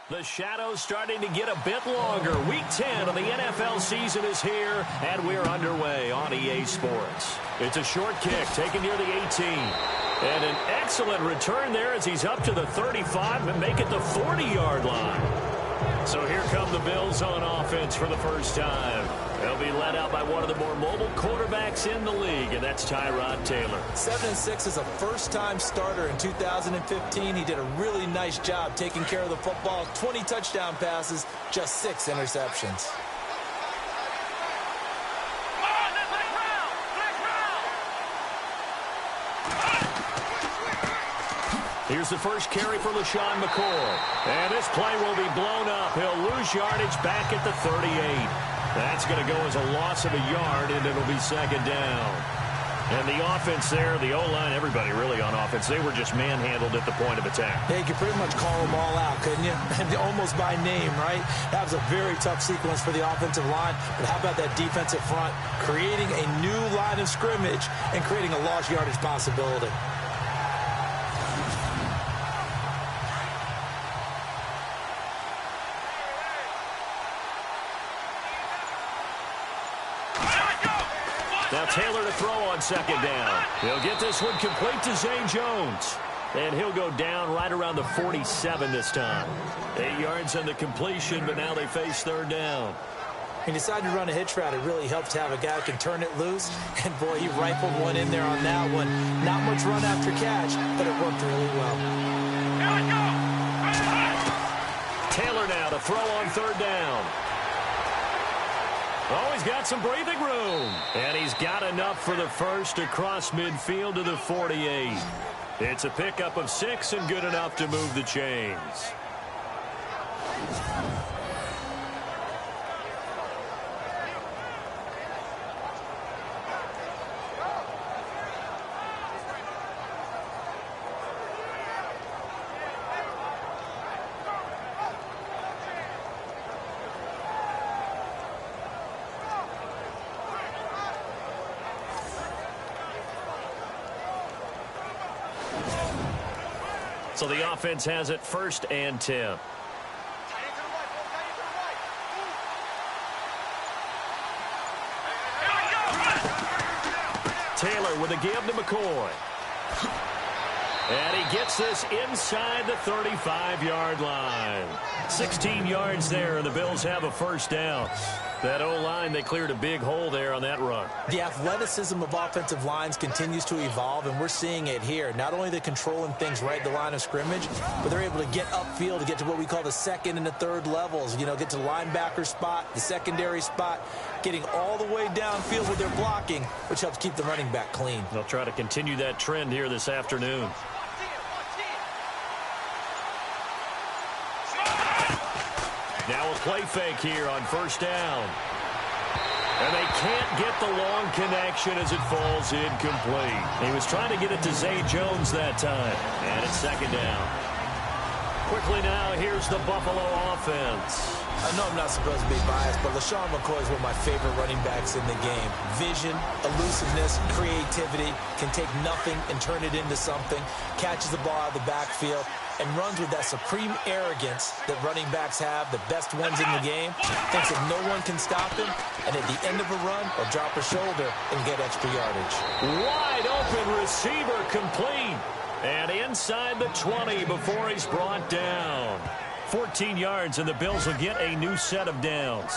The shadow's starting to get a bit longer. Week 10 of the NFL season is here, and we're underway on EA Sports. It's a short kick taken near the 18. And an excellent return there as he's up to the 35 and make it the 40-yard line. So here come the Bills on offense for the first time. They'll be led out by one of the more mobile quarterbacks in the league, and that's Tyrod Taylor. 7-6 as a first-time starter in 2015. He did a really nice job taking care of the football. 20 touchdown passes, just 6 interceptions. Here's the first carry for LaShawn McCoy. And this play will be blown up. He'll lose yardage back at the 38. That's going to go as a loss of a yard, and it'll be second down. And the offense there, the O-line, everybody really on offense, they were just manhandled at the point of attack. Yeah, you could pretty much call them all out, couldn't you? Almost by name, right? That was a very tough sequence for the offensive line. But how about that defensive front creating a new line of scrimmage and creating a lost yardage possibility? Now Taylor to throw on second down. He'll get this one complete to Zay Jones. And he'll go down right around the 47 this time. 8 yards on the completion, but now they face third down. He decided to run a hitch route. It really helps to have a guy who can turn it loose. And, boy, he rifled one in there on that one. Not much run after catch, but it worked really well. Taylor now to throw on third down. Oh, he's got some breathing room. And he's got enough for the first across midfield to the 48. It's a pickup of 6 and good enough to move the chains. So the offense has it first and 10. Taylor with a give to McCoy. And he gets this inside the 35-yard line. 16 yards there, and the Bills have a first down. That O-line, they cleared a big hole there on that run. The athleticism of offensive lines continues to evolve, and we're seeing it here. Not only are they controlling things right at the line of scrimmage, but they're able to get upfield to get to what we call the second and the third levels. You know, get to the linebacker spot, the secondary spot, getting all the way downfield with their blocking, which helps keep the running back clean. They'll try to continue that trend here this afternoon. Now a play fake here on first down. And they can't get the long connection as it falls incomplete. He was trying to get it to Zay Jones that time. And it's second down. Quickly now, here's the Buffalo offense. I know I'm not supposed to be biased, but LaShawn McCoy is one of my favorite running backs in the game. Vision, elusiveness, creativity, can take nothing and turn it into something, catches the ball out of the backfield, and runs with that supreme arrogance that running backs have, the best ones in the game, thinks that no one can stop him, and at the end of a run, he'll drop a shoulder and get extra yardage. Wide open receiver complete. And inside the 20 before he's brought down. 14 yards, and the Bills will get a new set of downs.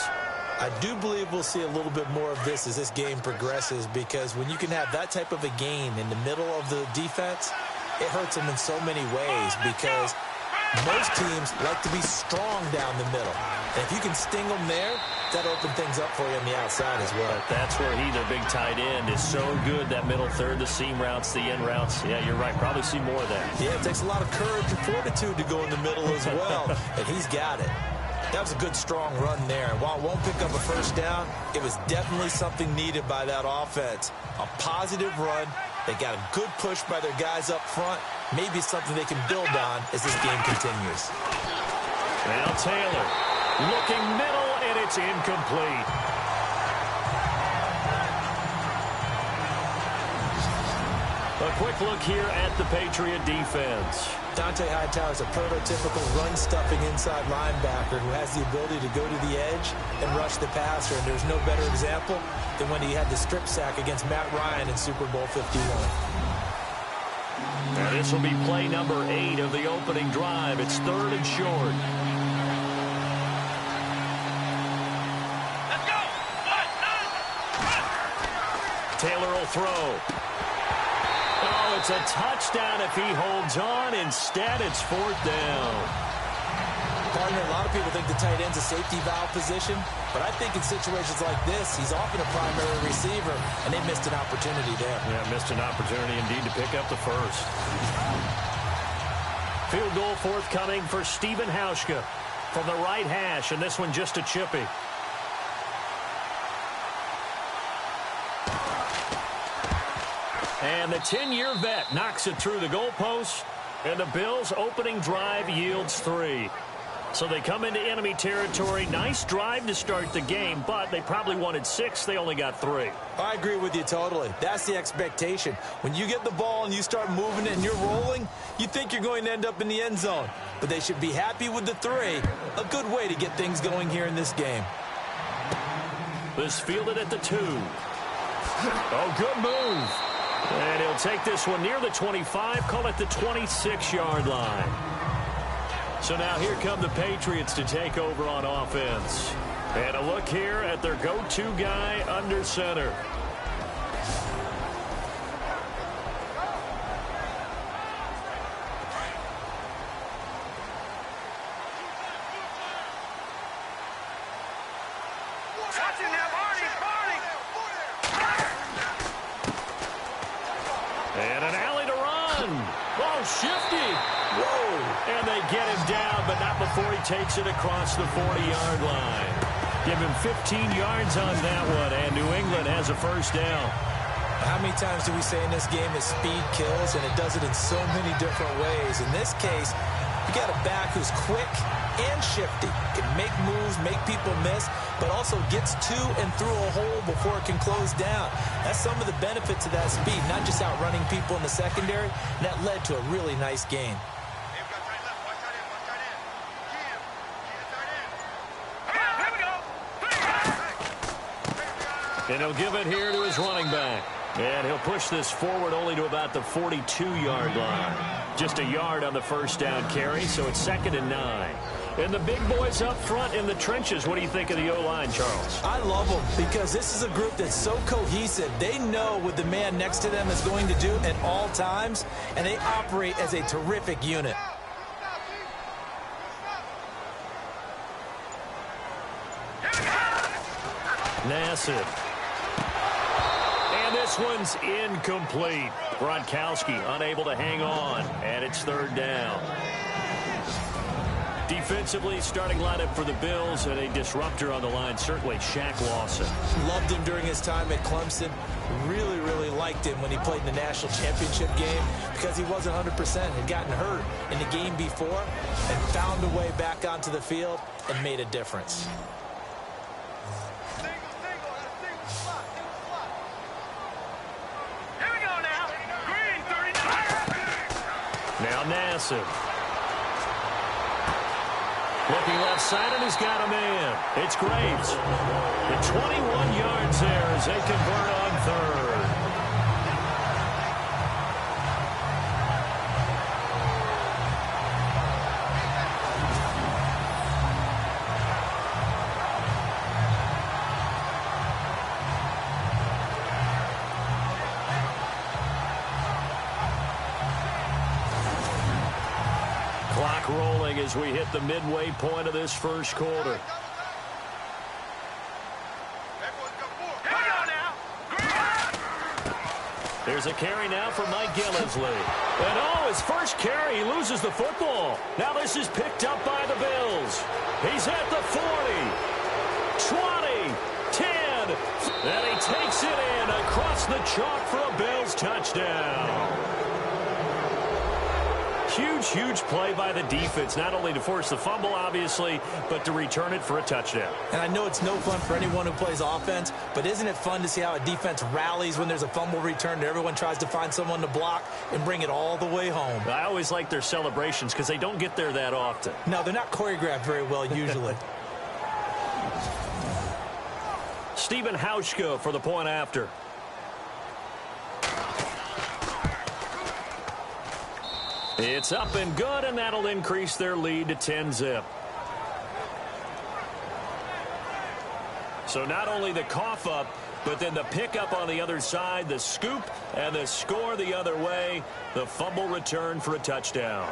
I do believe we'll see a little bit more of this as this game progresses, because when you can have that type of a gain in the middle of the defense, it hurts them in so many ways, because most teams like to be strong down the middle. And if you can sting them there, that opens things up for you on the outside as well. But that's where he, their big tight end, is so good, that middle third, the seam routes, the end routes. Yeah, you're right. Probably see more of that. Yeah, it takes a lot of courage and fortitude to go in the middle as well, and he's got it. That was a good, strong run there. And while it won't pick up a first down, it was definitely something needed by that offense. A positive run. They got a good push by their guys up front. Maybe something they can build on as this game continues. Now Taylor looking middle, and it's incomplete. A quick look here at the Patriot defense. Dante Hightower is a prototypical run-stuffing inside linebacker who has the ability to go to the edge and rush the passer, and there's no better example than when he had the strip sack against Matt Ryan in Super Bowl 51. And this will be play number 8 of the opening drive. It's 3rd and short. Let's go! Taylor will throw. Oh, it's a touchdown if he holds on. Instead, it's 4th down. Partner, a lot of people think the tight end's a safety valve position, but I think in situations like this, he's often a primary receiver, and they missed an opportunity there. Yeah, missed an opportunity indeed to pick up the first. Field goal forthcoming for Stephen Hauschka from the right hash, and this one just a chippy. And the 10-year vet knocks it through the goalpost, and the Bills' opening drive yields 3. So they come into enemy territory. Nice drive to start the game, but they probably wanted 6. They only got 3. I agree with you totally. That's the expectation. When you get the ball and you start moving it and you're rolling, you think you're going to end up in the end zone. But they should be happy with the 3. A good way to get things going here in this game. This fielded at the 2. Oh, good move. And he'll take this one near the 25, call it the 26-yard line. So now here come the Patriots to take over on offense. And a look here at their go-to guy under center. And an alley to run. Oh, shifty. Whoa. And they get him down, but not before he takes it across the 40-yard line. Give him 15 yards on that one, and New England has a first down. How many times do we say in this game that speed kills, and it does it in so many different ways? In this case, you got a back who's quick and shifty, can make moves, make people miss, but also gets to and through a hole before it can close down. That's some of the benefits of that speed, not just outrunning people in the secondary, and that led to a really nice gain. And he'll give it here to his running back. And he'll push this forward only to about the 42-yard line. Just a yard on the first down carry, so it's 2nd and 9. And the big boys up front in the trenches. What do you think of the O-line, Charles? I love them because this is a group that's so cohesive. They know what the man next to them is going to do at all times, and they operate as a terrific unit. Nassib. And this one's incomplete. Gronkowski unable to hang on, and it's 3rd down. Defensively, starting lineup for the Bills, and a disruptor on the line, certainly Shaq Lawson. Loved him during his time at Clemson. Really, really liked him when he played in the national championship game because he wasn't 100%, had gotten hurt in the game before, and found a way back onto the field and made a difference. Now Nassib. Looking left side, and he's got a man. It's Graves. The 21 yards there as they convert on 3rd. Clock rolling as we hit the midway point of this first quarter. There's a carry now for Mike Gillisley. And oh, his first carry, he loses the football. Now this is picked up by the Bills. He's at the 40, 20, 10, and he takes it in across the chalk for a Bills touchdown. Huge play by the defense, not only to force the fumble, obviously, but to return it for a touchdown. And I know it's no fun for anyone who plays offense, but isn't it fun to see how a defense rallies when there's a fumble return and everyone tries to find someone to block and bring it all the way home? I always like their celebrations because they don't get there that often. No, they're not choreographed very well usually. Stephen Hauschka for the point after. It's up and good, and that'll increase their lead to 10-zip. So not only the cough up, but then the pickup on the other side, the scoop, and the score the other way, the fumble return for a touchdown.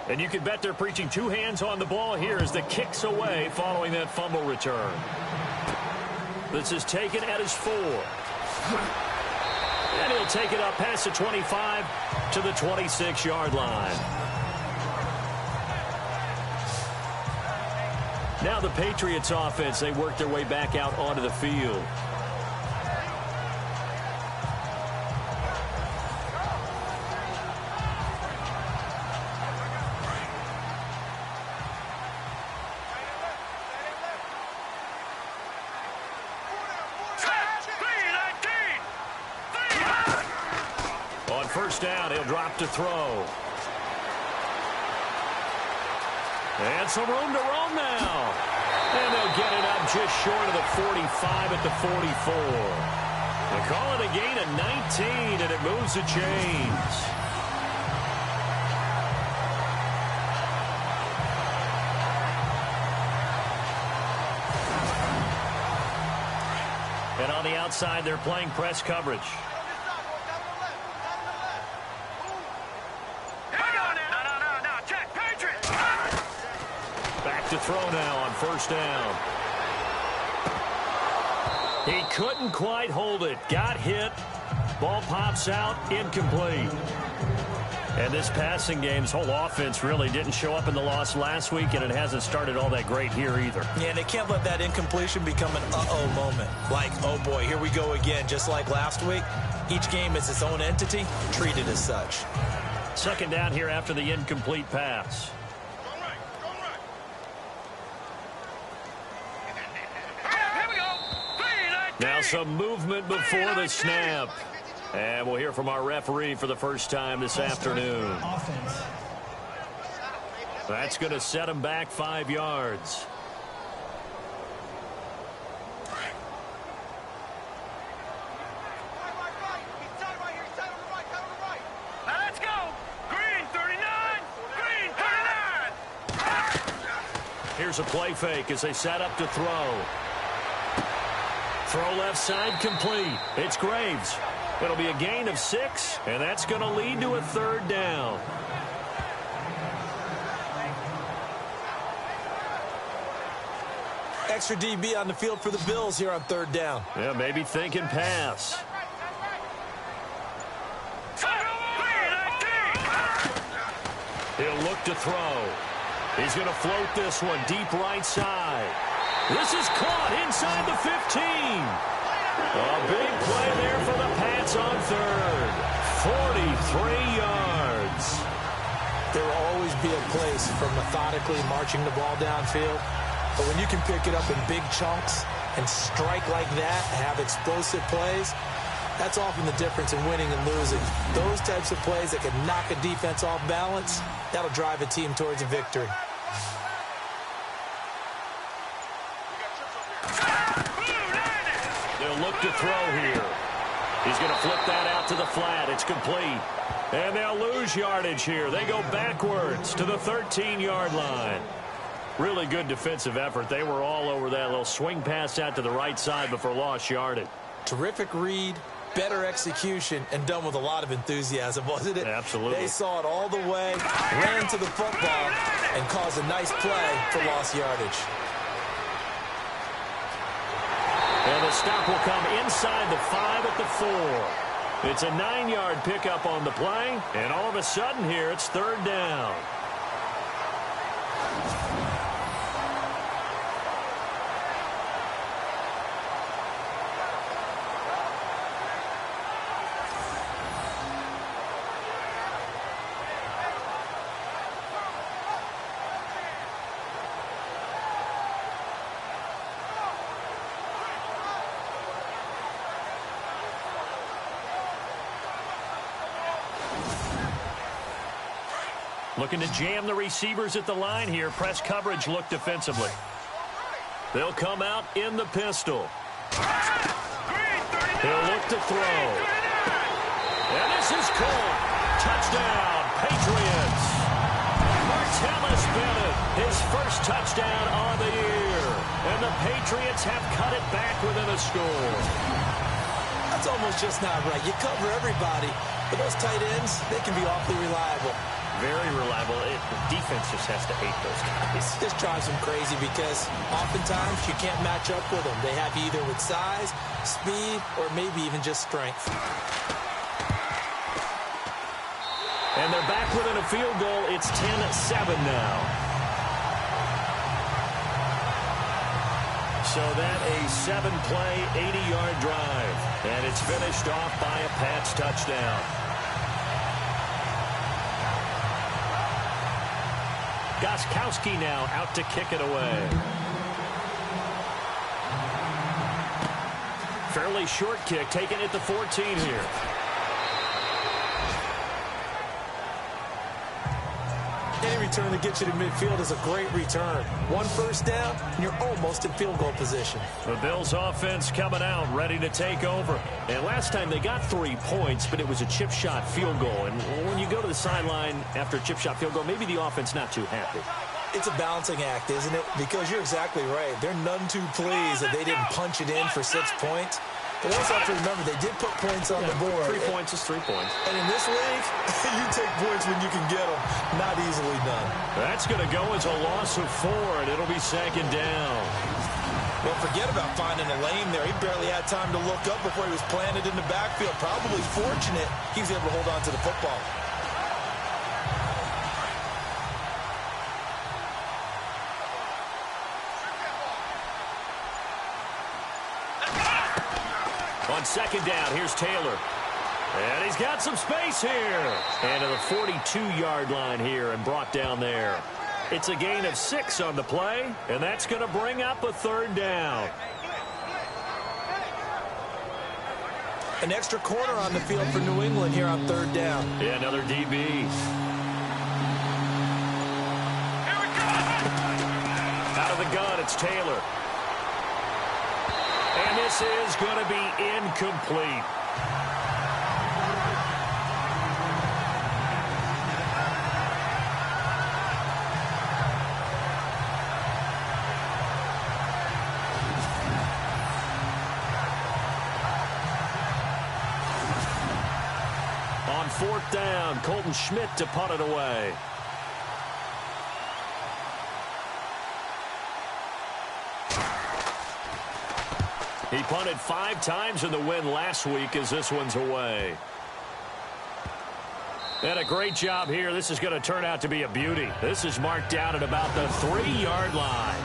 And you can bet they're preaching two hands on the ball here as the kick's away following that fumble return. This is taken at his 4. And he'll take it up past the 25 to the 26-yard line. Now the Patriots offense, they work their way back out onto the field. First down, he'll drop to throw. And some room to roam now. And they'll get it up just short of the 45 at the 44. They call it a gain of 19, and it moves the chains. And on the outside, they're playing press coverage. To throw now on first down. He couldn't quite hold it. Got hit. Ball pops out. Incomplete. And this passing game's whole offense really didn't show up in the loss last week, and it hasn't started all that great here either. Yeah, and they can't let that incompletion become an uh-oh moment. Like, oh boy, here we go again. Just like last week, each game is its own entity, treated as such. Second down here after the incomplete pass. Now some movement before the snap. And we'll hear from our referee for the first time this afternoon. That's going to set him back 5 yards. Let's go. Green 39. Green 39. Here's a play fake as they set up to throw. Throw left side complete. It's Graves. It'll be a gain of 6, and that's going to lead to a third down. Extra DB on the field for the Bills here on third down. Yeah, maybe thinking pass. He'll look to throw. He's going to float this one deep right side. This is caught inside the 15. A big play there for the Pats on third. 43 yards. There will always be a place for methodically marching the ball downfield. But when you can pick it up in big chunks and strike like that, have explosive plays, that's often the difference in winning and losing. Those types of plays that can knock a defense off balance, that'll drive a team towards a victory. They'll look to throw here. He's going to flip that out to the flat. It's complete. And they'll lose yardage here. They go backwards to the 13-yard line. Really good defensive effort. They were all over that little swing pass out to the right side before lost yardage. Terrific read, better execution, and done with a lot of enthusiasm, wasn't it? Absolutely. They saw it all the way, ran to the football, and caused a nice play for lost yardage. And the stop will come inside the 5 at the 4. It's a 9-yard pickup on the play, and all of a sudden here it's third down. Looking to jam the receivers at the line here. Press coverage look defensively. They'll come out in the pistol. He'll look to throw. And this is caught. Touchdown, Patriots. Martellus Bennett, his first touchdown on the year. And the Patriots have cut it back within a score. That's almost just not right. You cover everybody, but those tight ends, they can be awfully reliable. Very reliable. The defense just has to hate those guys. This drives them crazy because oftentimes you can't match up with them. They have you either with size, speed, or maybe even just strength. And they're back within a field goal. It's 10-7 now. So that a 7-play, 80-yard drive. And it's finished off by a Pats touchdown. Gostkowski now out to kick it away. Fairly short kick, taken at the 14 here. Any return that gets you to midfield is a great return. One first down, and you're almost in field goal position. The Bills offense coming out, ready to take over. And last time they got 3 points, but it was a chip shot field goal. And when you go to the sideline after a chip shot field goal, maybe the offense not too happy. It's a balancing act, isn't it? Because you're exactly right. They're none too pleased that they didn't punch it in for 6 points. But we also have to remember they did put points on the board. 3 points is 3 points. And in this league, you take points when you can get them. Not easily done. That's going to go as a loss of 4, and it'll be 2nd down. Well, forget about finding a lane there. He barely had time to look up before he was planted in the backfield. Probably fortunate he was able to hold on to the football. On 2nd down, here's Taylor. And he's got some space here. And to the 42-yard line here and brought down there. It's a gain of 6 on the play, and that's going to bring up a 3rd down. An extra corner on the field for New England here on 3rd down. Yeah, another DB. Out of the gun, it's Taylor. And this is going to be incomplete. On 4th down, Colton Schmidt to punt it away. He punted 5 times in the win last week as this one's away. And a great job here. This is going to turn out to be a beauty. This is marked down at about the 3-yard line.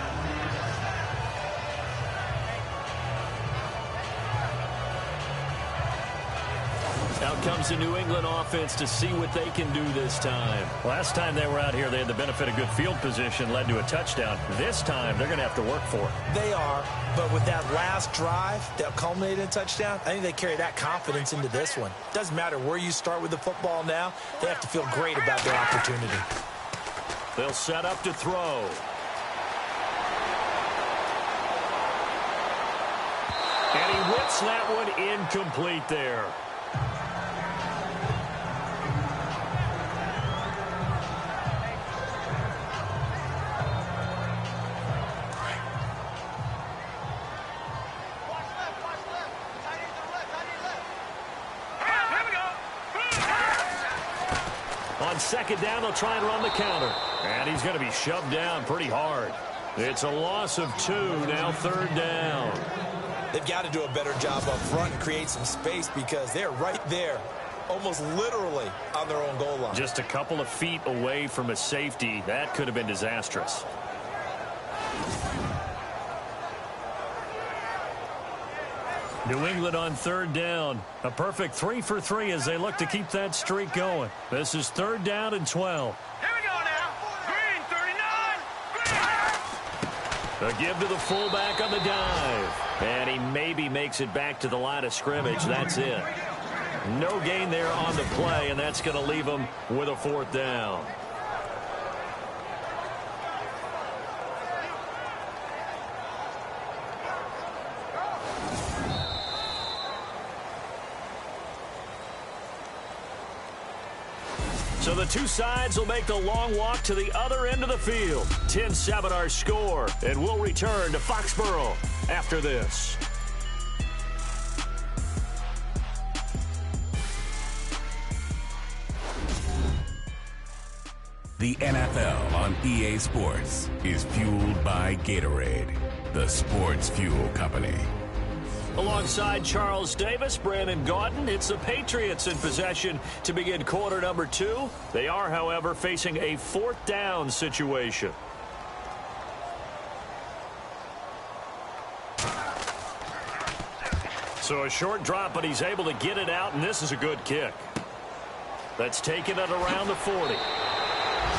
Out comes the New England offense to see what they can do this time. Last time they were out here, they had the benefit of good field position, led to a touchdown. This time, they're going to have to work for it. They are, but with that last drive that culminated in a touchdown, I think they carry that confidence into this one. Doesn't matter where you start with the football now, they have to feel great about their opportunity. They'll set up to throw. And he whips that one incomplete there. On 2nd down, they'll try and run the counter. And he's going to be shoved down pretty hard. It's a loss of 2, now 3rd down. They've got to do a better job up front and create some space because they're right there, almost literally on their own goal line. Just a couple of feet away from a safety. That could have been disastrous. New England on 3rd down. A perfect 3 for 3 as they look to keep that streak going. This is 3rd down and 12. Here we go now. Green, 39. Green. A give to the fullback on the dive. And he maybe makes it back to the line of scrimmage. That's it. No gain there on the play, and that's going to leave him with a 4th down. So the two sides will make the long walk to the other end of the field. 10-7 our score, and we'll return to Foxborough after this. The NFL on EA Sports is fueled by Gatorade, the sports fuel company. Alongside Charles Davis, Brandon Gaudin, it's the Patriots in possession to begin quarter number 2. They are, however, facing a 4th down situation. So a short drop, but he's able to get it out, and this is a good kick. That's taken at around the 40.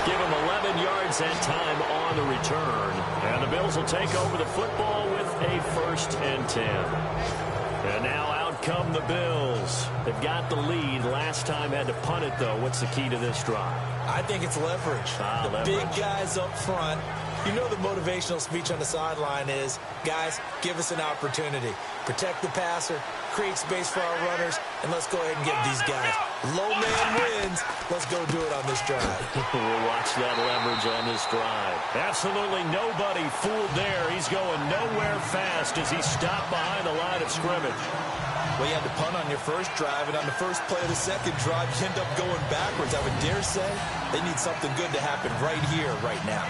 Give him 11 yards that time on the return. And the Bills will take over the football with a 1st and 10. And now out come the Bills. They've got the lead. Last time had to punt it, though. What's the key to this drive? I think it's leverage. The big guys up front. You know the motivational speech on the sideline is, guys, give us an opportunity. Protect the passer, create space for our runners, and let's go ahead and get these guys. Low man wins. Let's go do it on this drive. We'll watch that leverage on this drive. Absolutely nobody fooled there. He's going nowhere fast as he stopped behind the line of scrimmage. Well, you had to punt on your first drive, and on the first play of the second drive, you end up going backwards. I would dare say they need something good to happen right here, right now.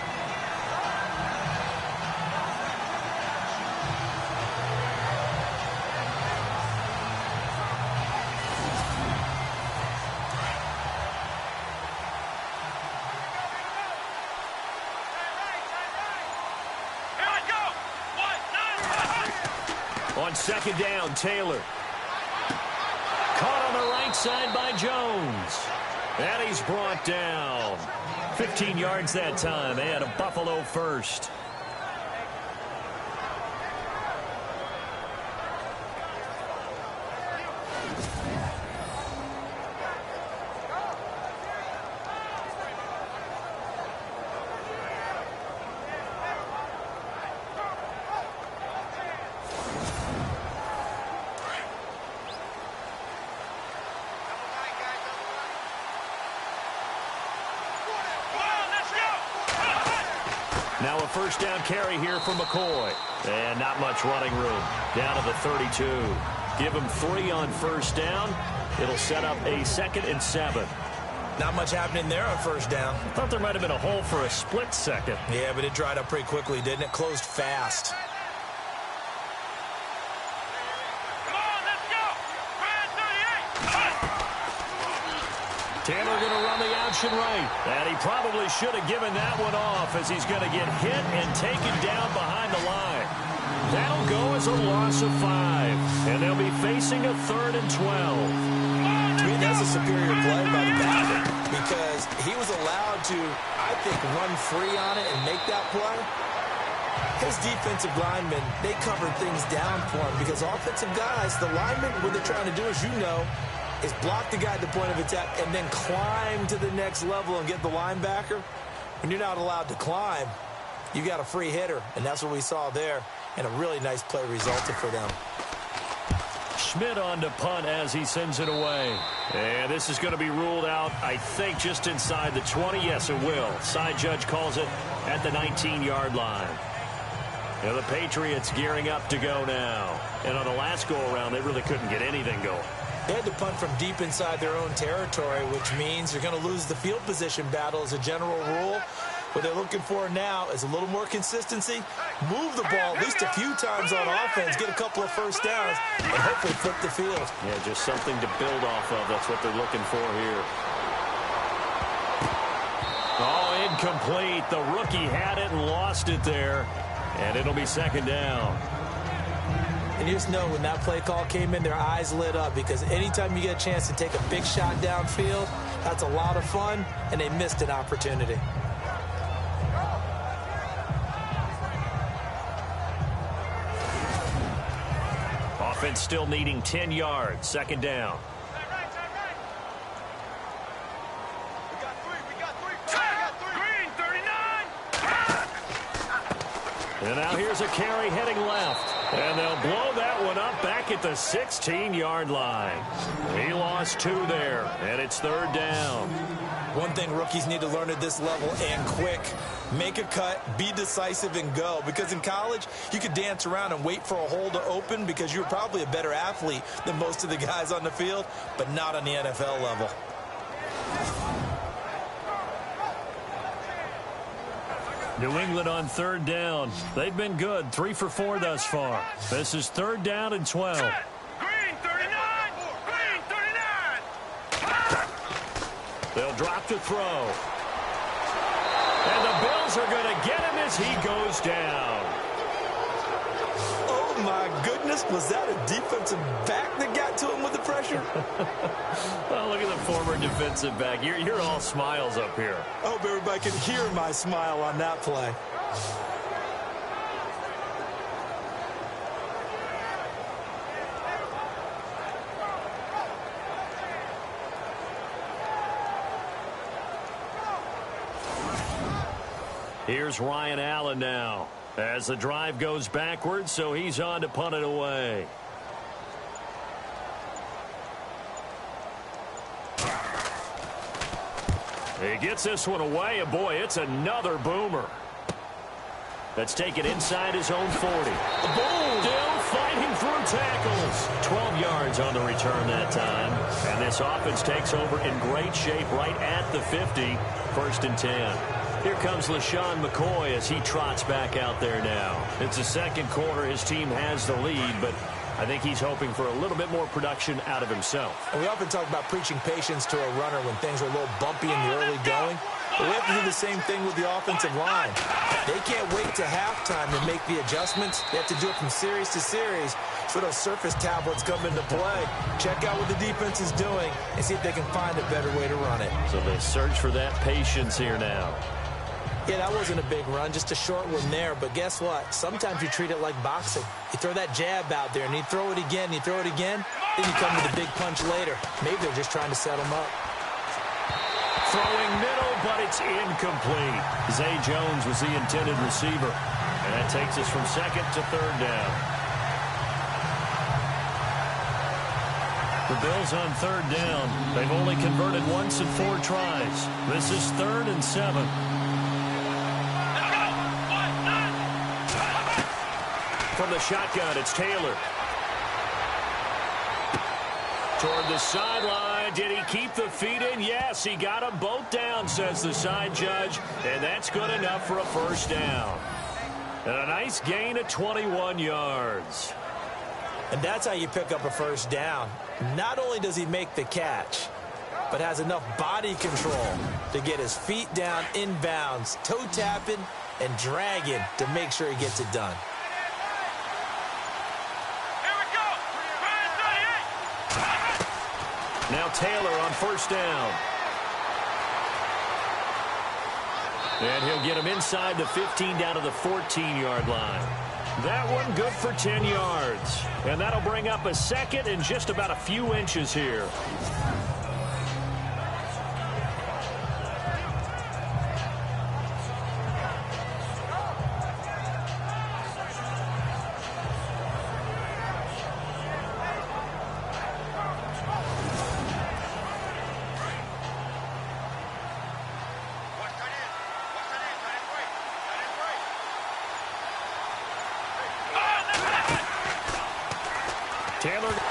On 2nd down, Taylor. Caught on the right side by Jones. And he's brought down. 15 yards that time. They had a Buffalo 1st. Now a 1st down carry here from McCoy. And not much running room. Down to the 32. Give him 3 on 1st down. It'll set up a 2nd and 7. Not much happening there on 1st down. I thought there might have been a hole for a split second. Yeah, but it dried up pretty quickly, didn't it? Closed fast. Taylor going to run the option right. And he probably should have given that one off as he's going to get hit and taken down behind the line. That'll go as a loss of 5. And they'll be facing a 3rd and 12. To me, that's a superior play by the backer because he was allowed to, I think, run free on it and make that play. His defensive linemen, they covered things down for him because offensive guys, the linemen, what they're trying to do, as you know, is block the guy at the point of attack and then climb to the next level and get the linebacker. When you're not allowed to climb, you got a free hitter, and that's what we saw there, and a really nice play resulted for them. Schmidt on to punt as he sends it away. And this is going to be ruled out, I think, just inside the 20. Yes, it will. Side judge calls it at the 19-yard line. And the Patriots gearing up to go now. And on the last go-around, they really couldn't get anything going. They had to punt from deep inside their own territory, which means they're going to lose the field position battle as a general rule. What they're looking for now is a little more consistency, move the ball at least a few times on offense, get a couple of 1st downs, and hopefully flip the field. Yeah, just something to build off of. That's what they're looking for here. Oh, incomplete. The rookie had it and lost it there, and it'll be 2nd down. And you just know when that play call came in, their eyes lit up because anytime you get a chance to take a big shot downfield, that's a lot of fun, and they missed an opportunity. Offense still needing 10 yards. 2nd down. And now here's a carry heading left. And they'll blow that one up back at the 16-yard line. He lost loss 2 there, and it's 3rd down. One thing rookies need to learn at this level, and quick, make a cut, be decisive, and go. Because in college, you could dance around and wait for a hole to open because you're probably a better athlete than most of the guys on the field, but not on the NFL level. New England on 3rd down. They've been good, 3 for 4 thus far. This is 3rd down and 12. Green 39! Green 39! They'll drop to throw. And the Bills are going to get him as he goes down. Oh, my goodness. Was that a defensive back that got to him with the pressure? Oh, look at the former defensive back. You're all smiles up here. I hope everybody can hear my smile on that play. Here's Ryan Allen now as the drive goes backwards, so he's on to punt it away. He gets this one away, and boy, it's another boomer. That's taken inside his own 40. Boom! Still fighting through tackles. 12 yards on the return that time. And this offense takes over in great shape right at the 50. 1st and 10. Here comes LaShawn McCoy as he trots back out there now. It's the 2nd quarter. His team has the lead, but I think he's hoping for a little bit more production out of himself. And we often talk about preaching patience to a runner when things are a little bumpy in the early going. But we have to do the same thing with the offensive line. They can't wait to halftime to make the adjustments. They have to do it from series to series. So those surface tablets come into play. Check out what the defense is doing and see if they can find a better way to run it. So they search for that patience here now. Yeah, that wasn't a big run, just a short one there. But guess what? Sometimes you treat it like boxing. You throw that jab out there, and you throw it again, you throw it again, then you come to the big punch later. Maybe they're just trying to set them up. Throwing middle, but it's incomplete. Zay Jones was the intended receiver. And that takes us from 2nd to 3rd down. The Bills on 3rd down. They've only converted once in 4 tries. This is 3rd and 7. From the shotgun, it's Taylor. Toward the sideline. Did he keep the feet in? Yes, he got them both down, says the side judge. And that's good enough for a 1st down. And a nice gain of 21 yards. And that's how you pick up a 1st down. Not only does he make the catch, but has enough body control to get his feet down inbounds, toe tapping and dragging to make sure he gets it done. Now Taylor on 1st down. And he'll get him inside the 15 down to the 14-yard line. That one good for 10 yards. And that'll bring up a 2nd and just about a few inches here.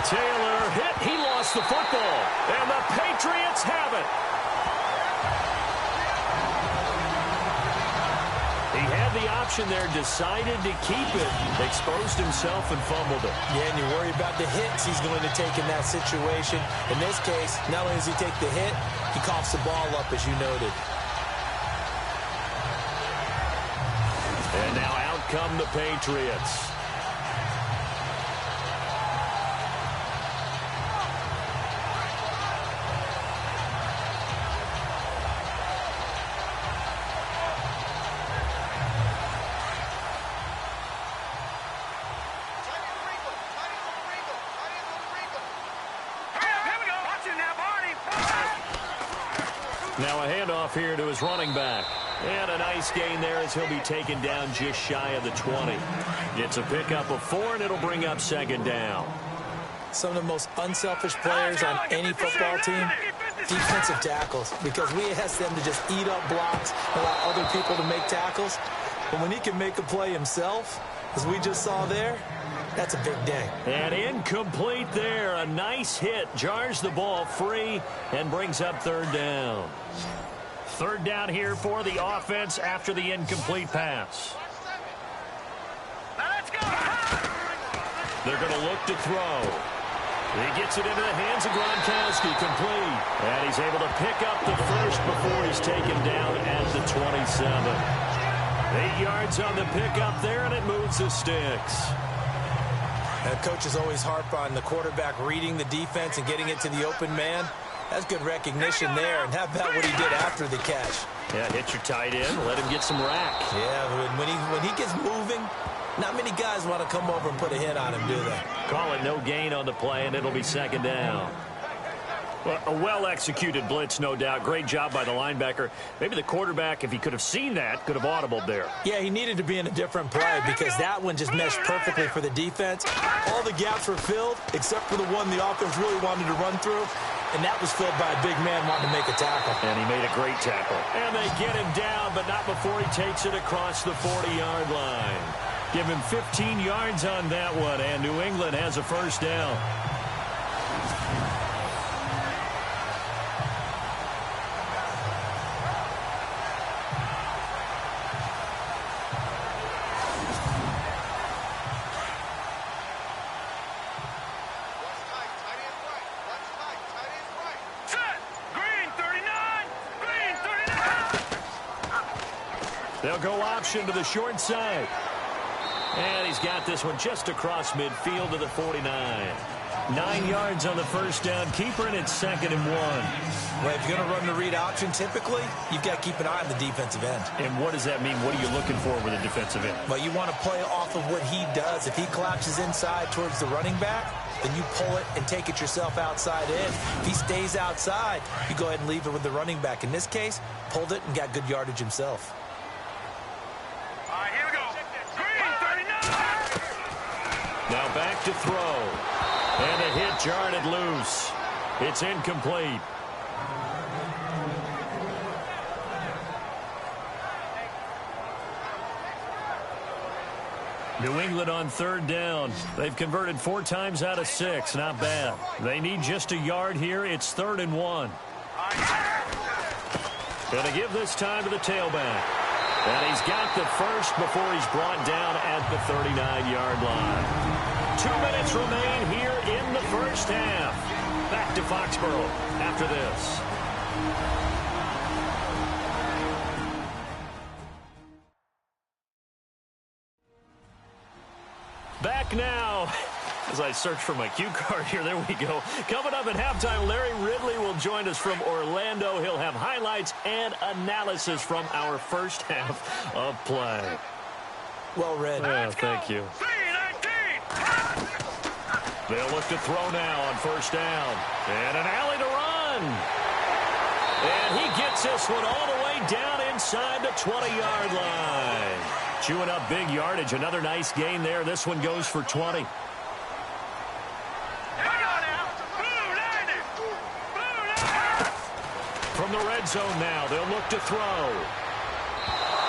Taylor hit. He lost the football. And the Patriots have it. He had the option there, decided to keep it, exposed himself and fumbled it. Yeah, and you worry about the hits he's going to take in that situation. In this case, not only does he take the hit, he coughs the ball up, as you noted. And now out come the Patriots. Now a handoff here to his running back. And a nice gain there as he'll be taken down just shy of the 20. It's a pickup of 4, and it'll bring up 2nd down. some of the most unselfish players on any football team? Defensive tackles, because we ask them to just eat up blocks, allow other people to make tackles. But when he can make a play himself, as we just saw there, that's a big day. And incomplete there. A nice hit. Jars the ball free and brings up third down. Third down here for the offense after the incomplete pass. Let's go. They're going to look to throw. He gets it into the hands of Gronkowski, complete. And he's able to pick up the first before he's taken down at the 27. 8 yards on the pickup there, and it moves the sticks. Coaches always harp on the quarterback reading the defense and getting it to the open man. That's good recognition there. And how about what he did after the catch? Yeah, hit your tight end, let him get some rack. Yeah, when he gets moving, not many guys want to come over and put a hit on him, do they? Call it no gain on the play, and it'll be second down. Well, a well-executed blitz, no doubt. Great job by the linebacker. Maybe the quarterback, if he could have seen that, could have audibled there. Yeah, he needed to be in a different play because that one just meshed perfectly for the defense. All the gaps were filled except for the one the offense really wanted to run through, and that was filled by a big man wanting to make a tackle. And he made a great tackle. And they get him down, but not before he takes it across the 40-yard line. Give him 15 yards on that one, and New England has a first down. They'll go option to the short side. And he's got this one just across midfield to the 49. 9 yards on the first down. Keeper, and it's 2nd and 1. Well, if you're going to run the read option, typically, you've got to keep an eye on the defensive end. And what does that mean? What are you looking for with a defensive end? Well, you want to play off of what he does. If he collapses inside towards the running back, then you pull it and take it yourself outside in. If he stays outside, you go ahead and leave it with the running back. In this case, pulled it and got good yardage himself. Now back to throw. And a hit jarred it loose. It's incomplete. New England on third down. They've converted 4 times out of 6. Not bad. They need just a yard here. It's 3rd and 1. Going to give this time to the tailback. And he's got the first before he's brought down at the 39-yard line. 2 minutes remain here in the first half. Back to Foxborough after this. Back now. As I search for my cue card here, there we go. Coming up at halftime, Larry Ridley will join us from Orlando. He'll have highlights and analysis from our first half of play. Well read. Yeah, thank you. They'll look to throw now on first down. And an alley to run. And he gets this one all the way down inside the 20-yard line. Chewing up big yardage. Another nice gain there. This one goes for 20. From the red zone now, they'll look to throw.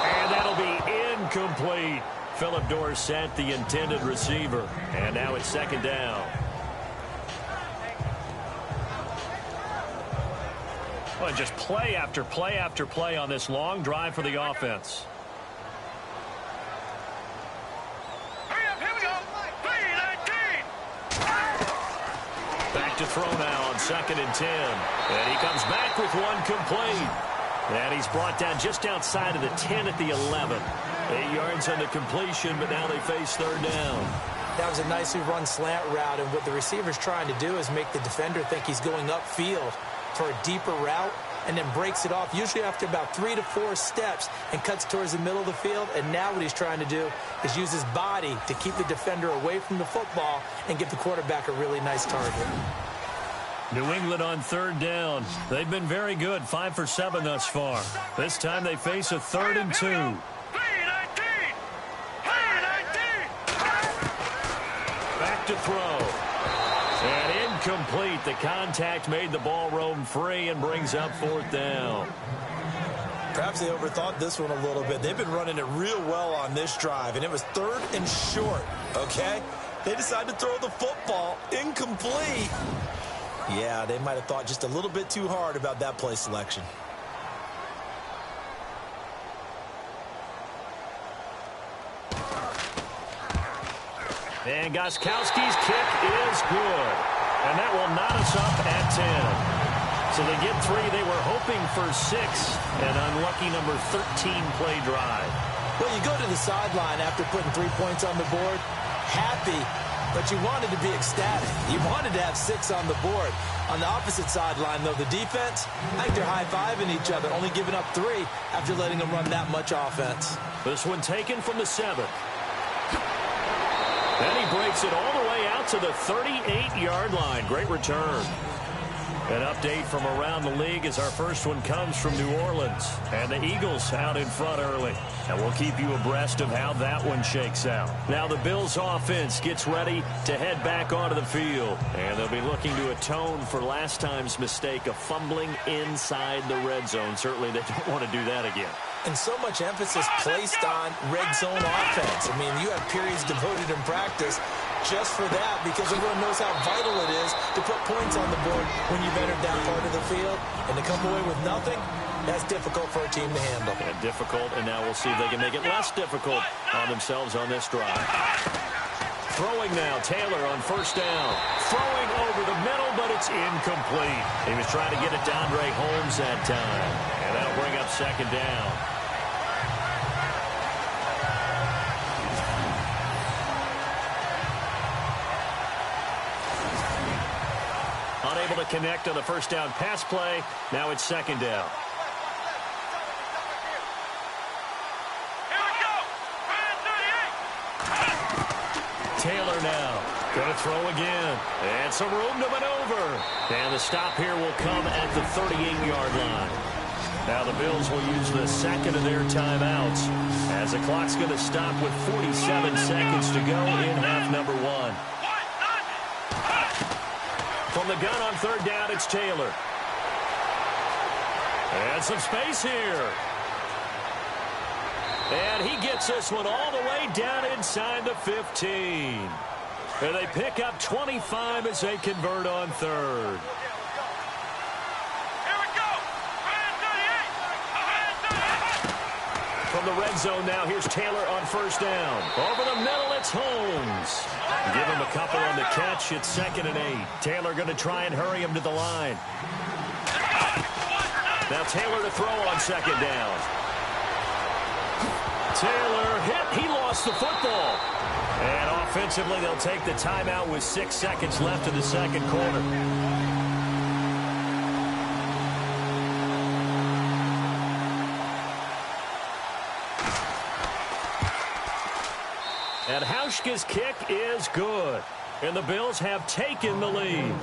And that'll be incomplete. Philip Dorsett, the intended receiver. And now it's 2nd down. Well, just play after play after play on this long drive for the offense. Back to throw now on 2nd and 10. And he comes back with one complete. And he's brought down just outside of the 10 at the 11. 8 yards on the completion, but now they face 3rd down. That was a nicely run slant route, and what the receiver's trying to do is make the defender think he's going upfield for a deeper route, and then breaks it off, usually after about 3 to 4 steps, and cuts towards the middle of the field. And now what he's trying to do is use his body to keep the defender away from the football and give the quarterback a really nice target. New England on 3rd down. They've been very good, 5 for 7 thus far. This time they face a 3rd and 2. Back to throw. And Incomplete. The contact made the ball roam free and brings up 4th down. Perhaps they overthought this one a little bit. They've been running it real well on this drive, and it was 3rd and short, okay? They decided to throw the football. Incomplete. Yeah, they might have thought just a little bit too hard about that play selection. And Gostkowski's kick is good. And that will knot us up at 10. So they get 3. They were hoping for 6. An unlucky number 13 play drive. Well, you go to the sideline after putting 3 points on the board, happy, but you wanted to be ecstatic. You wanted to have 6 on the board. On the opposite sideline, though, the defense, I think they're high-fiving each other, only giving up 3 after letting them run that much offense. This one taken from the 7. Then he breaks it all the way out to the 38-yard line. Great return. An update from around the league as our first one comes from New Orleans. And the Eagles out in front early. And we'll keep you abreast of how that one shakes out. Now the Bills offense gets ready to head back onto the field. And they'll be looking to atone for last time's mistake of fumbling inside the red zone. Certainly they don't want to do that again. And so much emphasis placed on red zone offense. I mean, you have periods devoted in practice just for that because everyone knows how vital it is to put points on the board when you've entered that part of the field. And to come away with nothing, that's difficult for a team to handle. And difficult, and now we'll see if they can make it less difficult on themselves on this drive. Throwing now, Taylor on 1st down. Throwing over the middle, but it's incomplete. He was trying to get it to Andre Holmes that time. And that'll bring up 2nd down. Unable to connect on the 1st down pass play. Now it's 2nd down. Taylor now going to throw again. And some room to maneuver. And the stop here will come at the 38-yard line. Now the Bills will use the 2nd of their timeouts as the clock's going to stop with 47 seconds to go in half number 1. From the gun on 3rd down, it's Taylor. And some space here. And he gets this one all the way down inside the 15. And they pick up 25 as they convert on 3rd. From the red zone now, here's Taylor on 1st down. Over the middle, it's Holmes. Give him a couple on the catch. It's 2nd and 8. Taylor going to try and hurry him to the line. Now Taylor to throw on 2nd down. Taylor hit. He lost the football. And offensively, they'll take the timeout with 6 seconds left in the 2nd quarter. And Hauschka's kick is good. And the Bills have taken the lead.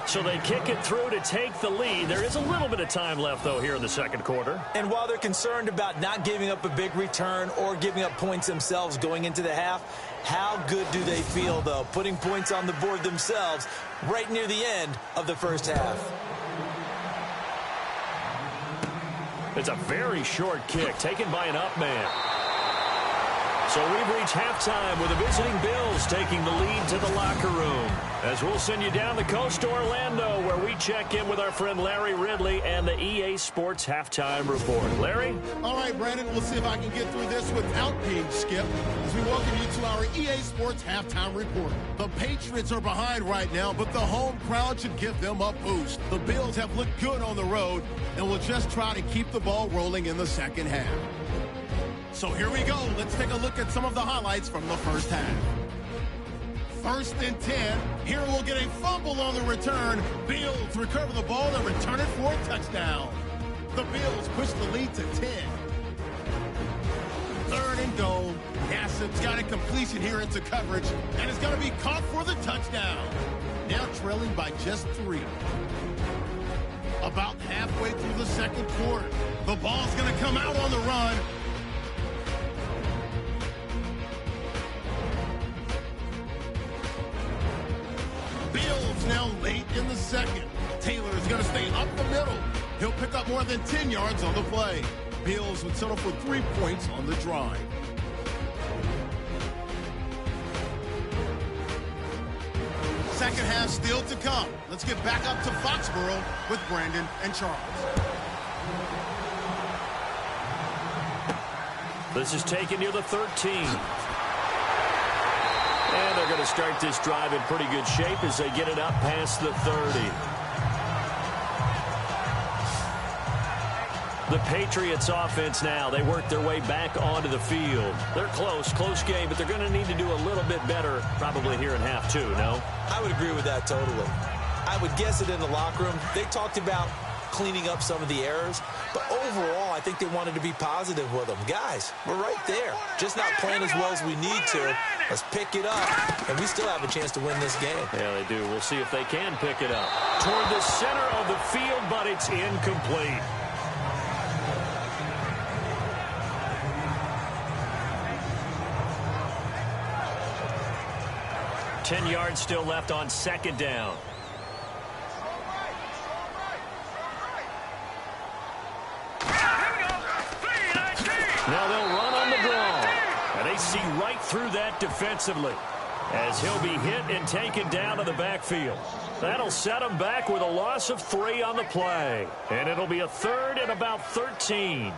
So they kick it through to take the lead. There is a little bit of time left, though, here in the 2nd quarter. And while they're concerned about not giving up a big return or giving up points themselves going into the half, how good do they feel, though, putting points on the board themselves right near the end of the 1st half? It's a very short kick taken by an up man. So we've reached halftime with the visiting Bills taking the lead to the locker room. As we'll send you down the coast to Orlando, where we check in with our friend Larry Ridley and the EA Sports Halftime Report. Larry? All right, Brandon, we'll see if I can get through this without being skipped as we welcome you to our EA Sports Halftime Report. The Patriots are behind right now, but the home crowd should give them a boost. The Bills have looked good on the road and will just try to keep the ball rolling in the 2nd half. So here we go. Let's take a look at some of the highlights from the 1st half. 1st and 10. Here we'll get a fumble on the return. Bills recover the ball and return it for a touchdown. The Bills push the lead to 10. 3rd and goal. Nassib's got a completion here into coverage, and it's going to be caught for the touchdown. Now trailing by just 3. About halfway through the 2nd quarter. The ball's going to come out on the run. Bills now lead play up the middle. He'll pick up more than 10 yards on the play. Bills would settle for 3 points on the drive. Second half still to come. Let's get back up to Foxborough with Brandon and Charles. This is taken near the 13. And they're going to start this drive in pretty good shape as they get it up past the 30. The Patriots offense now, they work their way back onto the field. They're close game, but they're going to need to do a little bit better probably here in half two, no? I would agree with that totally. I would guess it in the locker room. They talked about cleaning up some of the errors, but overall, I think they wanted to be positive with them. Guys, we're right there. Just not playing as well as we need to. Let's pick it up, and we still have a chance to win this game. Yeah, they do. We'll see if they can pick it up. Toward the center of the field, but it's incomplete. 10 yards still left on second down. Now they'll run on the draw. And they see right through that defensively as he'll be hit and taken down to the backfield. That'll set him back with a loss of 3 on the play. And it'll be a third and about 13.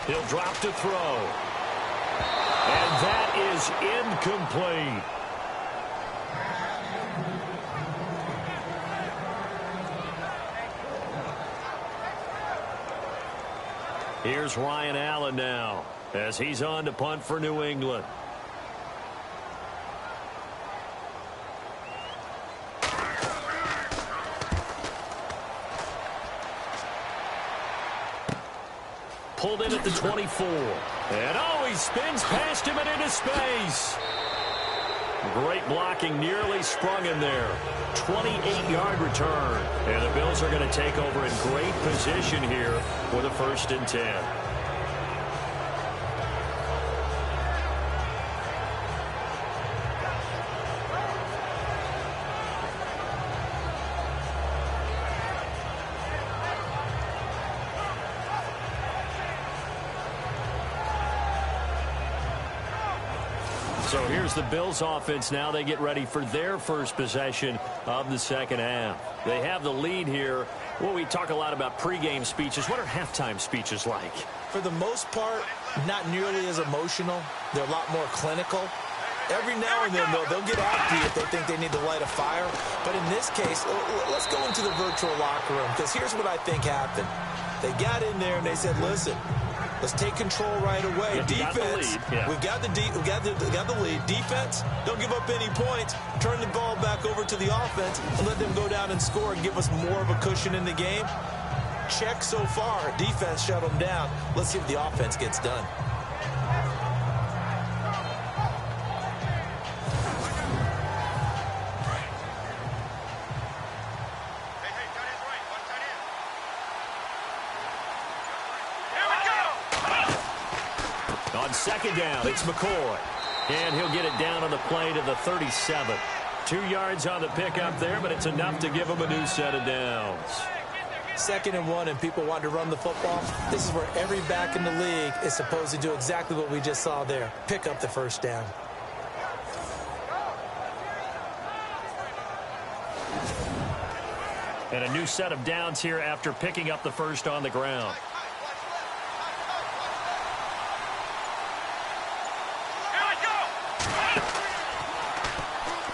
He'll drop to throw. And that is incomplete. Here's Ryan Allen now as he's on to punt for New England. Pulled in at the 24. And oh, he spins past him and into space. Great blocking, nearly sprung him there. 28-yard return. And the Bills are going to take over in great position here with a 1st and 10. So here's the Bills offense now. They get ready for their first possession of the second half. They have the lead here. Well, we talk a lot about pregame speeches. What are halftime speeches like? For the most part, not nearly as emotional. They're a lot more clinical. Every now and then, though, they'll get after you if they think they need to light a fire. But in this case, let's go into the virtual locker room, because here's what I think happened. They got in there and they said, listen, let's take control right away. Defense, we've got the lead. Defense, don't give up any points. Turn the ball back over to the offense and let them go down and score and give us more of a cushion in the game. Check so far. Defense shut them down. Let's see if the offense gets done. On second down, it's McCoy. And he'll get it down on the play to the 37. 2 yards on the pickup there, but it's enough to give him a new set of downs. 2nd and 1, and people want to run the football. This is where every back in the league is supposed to do exactly what we just saw there. Pick up the 1st down. And a new set of downs here after picking up the 1st on the ground.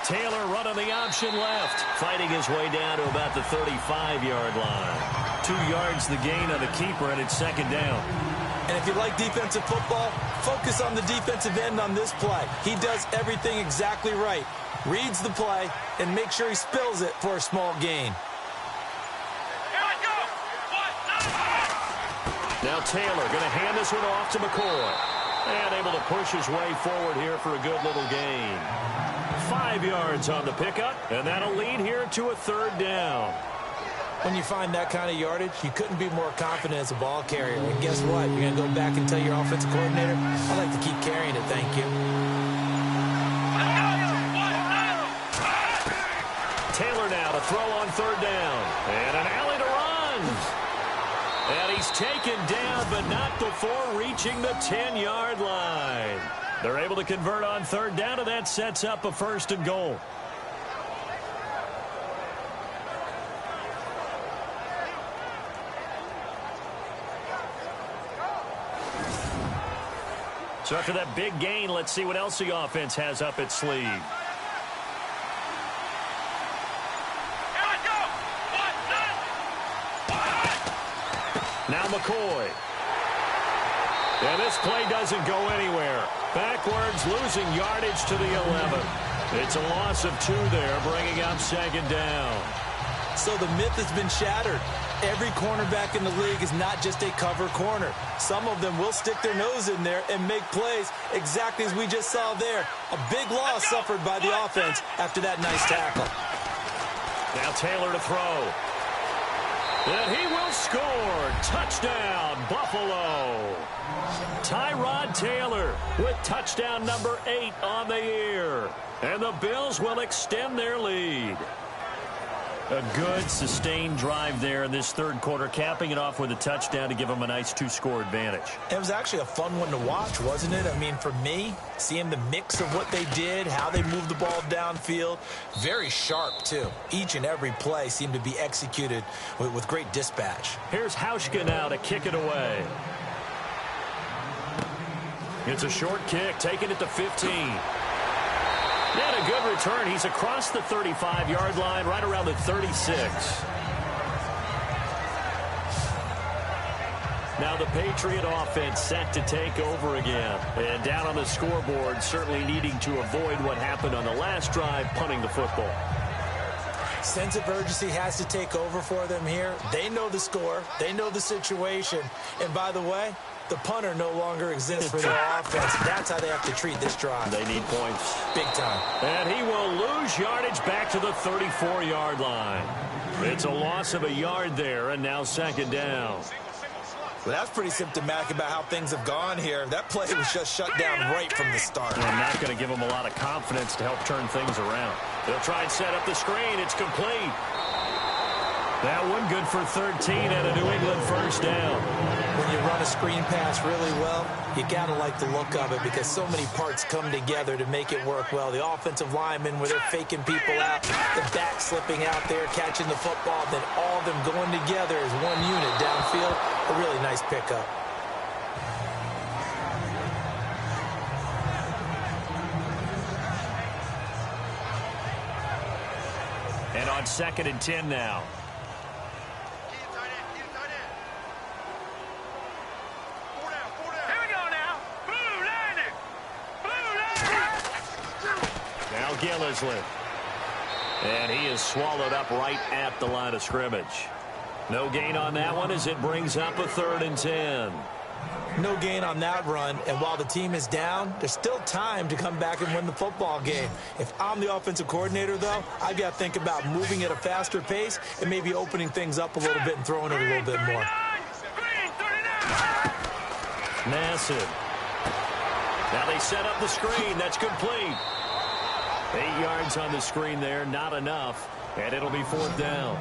Taylor running the option left, fighting his way down to about the 35-yard line. 2 yards the gain on the keeper, and it's 2nd down. And if you like defensive football, focus on the defensive end on this play. He does everything exactly right. Reads the play and make sure he spills it for a small gain. Now Taylor going to hand this one off to McCoy. And able to push his way forward here for a good little gain. 5 yards on the pickup, and that'll lead here to a third down. When you find that kind of yardage, you couldn't be more confident as a ball carrier. And guess what? You're going to go back and tell your offensive coordinator, I'd like to keep carrying it, thank you. Taylor now to throw on third down. And an alley to run. And he's taken down, but not before reaching the 10-yard line. They're able to convert on third down, and that sets up a first and goal. So after that big gain, let's see what else the offense has up its sleeve. Now McCoy. And this play doesn't go anywhere. Backwards, losing yardage to the 11. It's a loss of 2 there, bringing up second down. So the myth has been shattered. Every cornerback in the league is not just a cover corner. Some of them will stick their nose in there and make plays exactly as we just saw there. A big loss suffered by the offense after that nice tackle. Now Taylor to throw. And he will score. Touchdown, Buffalo. Tyrod Taylor with touchdown number 8 on the year. And the Bills will extend their lead. A good, sustained drive there in this third quarter, capping it off with a touchdown to give them a nice 2-score advantage. It was actually a fun one to watch, wasn't it? I mean, for me, seeing the mix of what they did, how they moved the ball downfield, very sharp, too. Each and every play seemed to be executed with great dispatch. Here's Hauschka now to kick it away. It's a short kick, taking it to 15. And a good return. He's across the 35-yard line, right around the 36. Now the Patriot offense set to take over again. And down on the scoreboard, certainly needing to avoid what happened on the last drive, punting the football. Sense of urgency has to take over for them here. They know the score. They know the situation. And by the way, the punter no longer exists for their offense. That's how they have to treat this drive. They need points. Big time. And he will lose yardage back to the 34-yard line. It's a loss of a yard there, and now second down. Well, that's pretty symptomatic about how things have gone here. That play was just shut down right from the start. I'm not going to give him a lot of confidence to help turn things around. They'll try and set up the screen. It's complete. That one good for 13 and a New England first down. When you run a screen pass really well, you got to like the look of it because so many parts come together to make it work well. The offensive linemen where they're faking people out, the back slipping out there, catching the football, then all of them going together as one unit downfield. A really nice pickup. And on 2nd and 10 now. Gillislee. And he is swallowed up right at the line of scrimmage. No gain on that one as it brings up a 3rd and 10. No gain on that run, and while the team is down, there's still time to come back and win the football game. If I'm the offensive coordinator, though, I've got to think about moving at a faster pace and maybe opening things up a little bit and throwing it a little bit more. Massive. Now they set up the screen. That's complete. 8 yards on the screen there, not enough, and it'll be 4th down.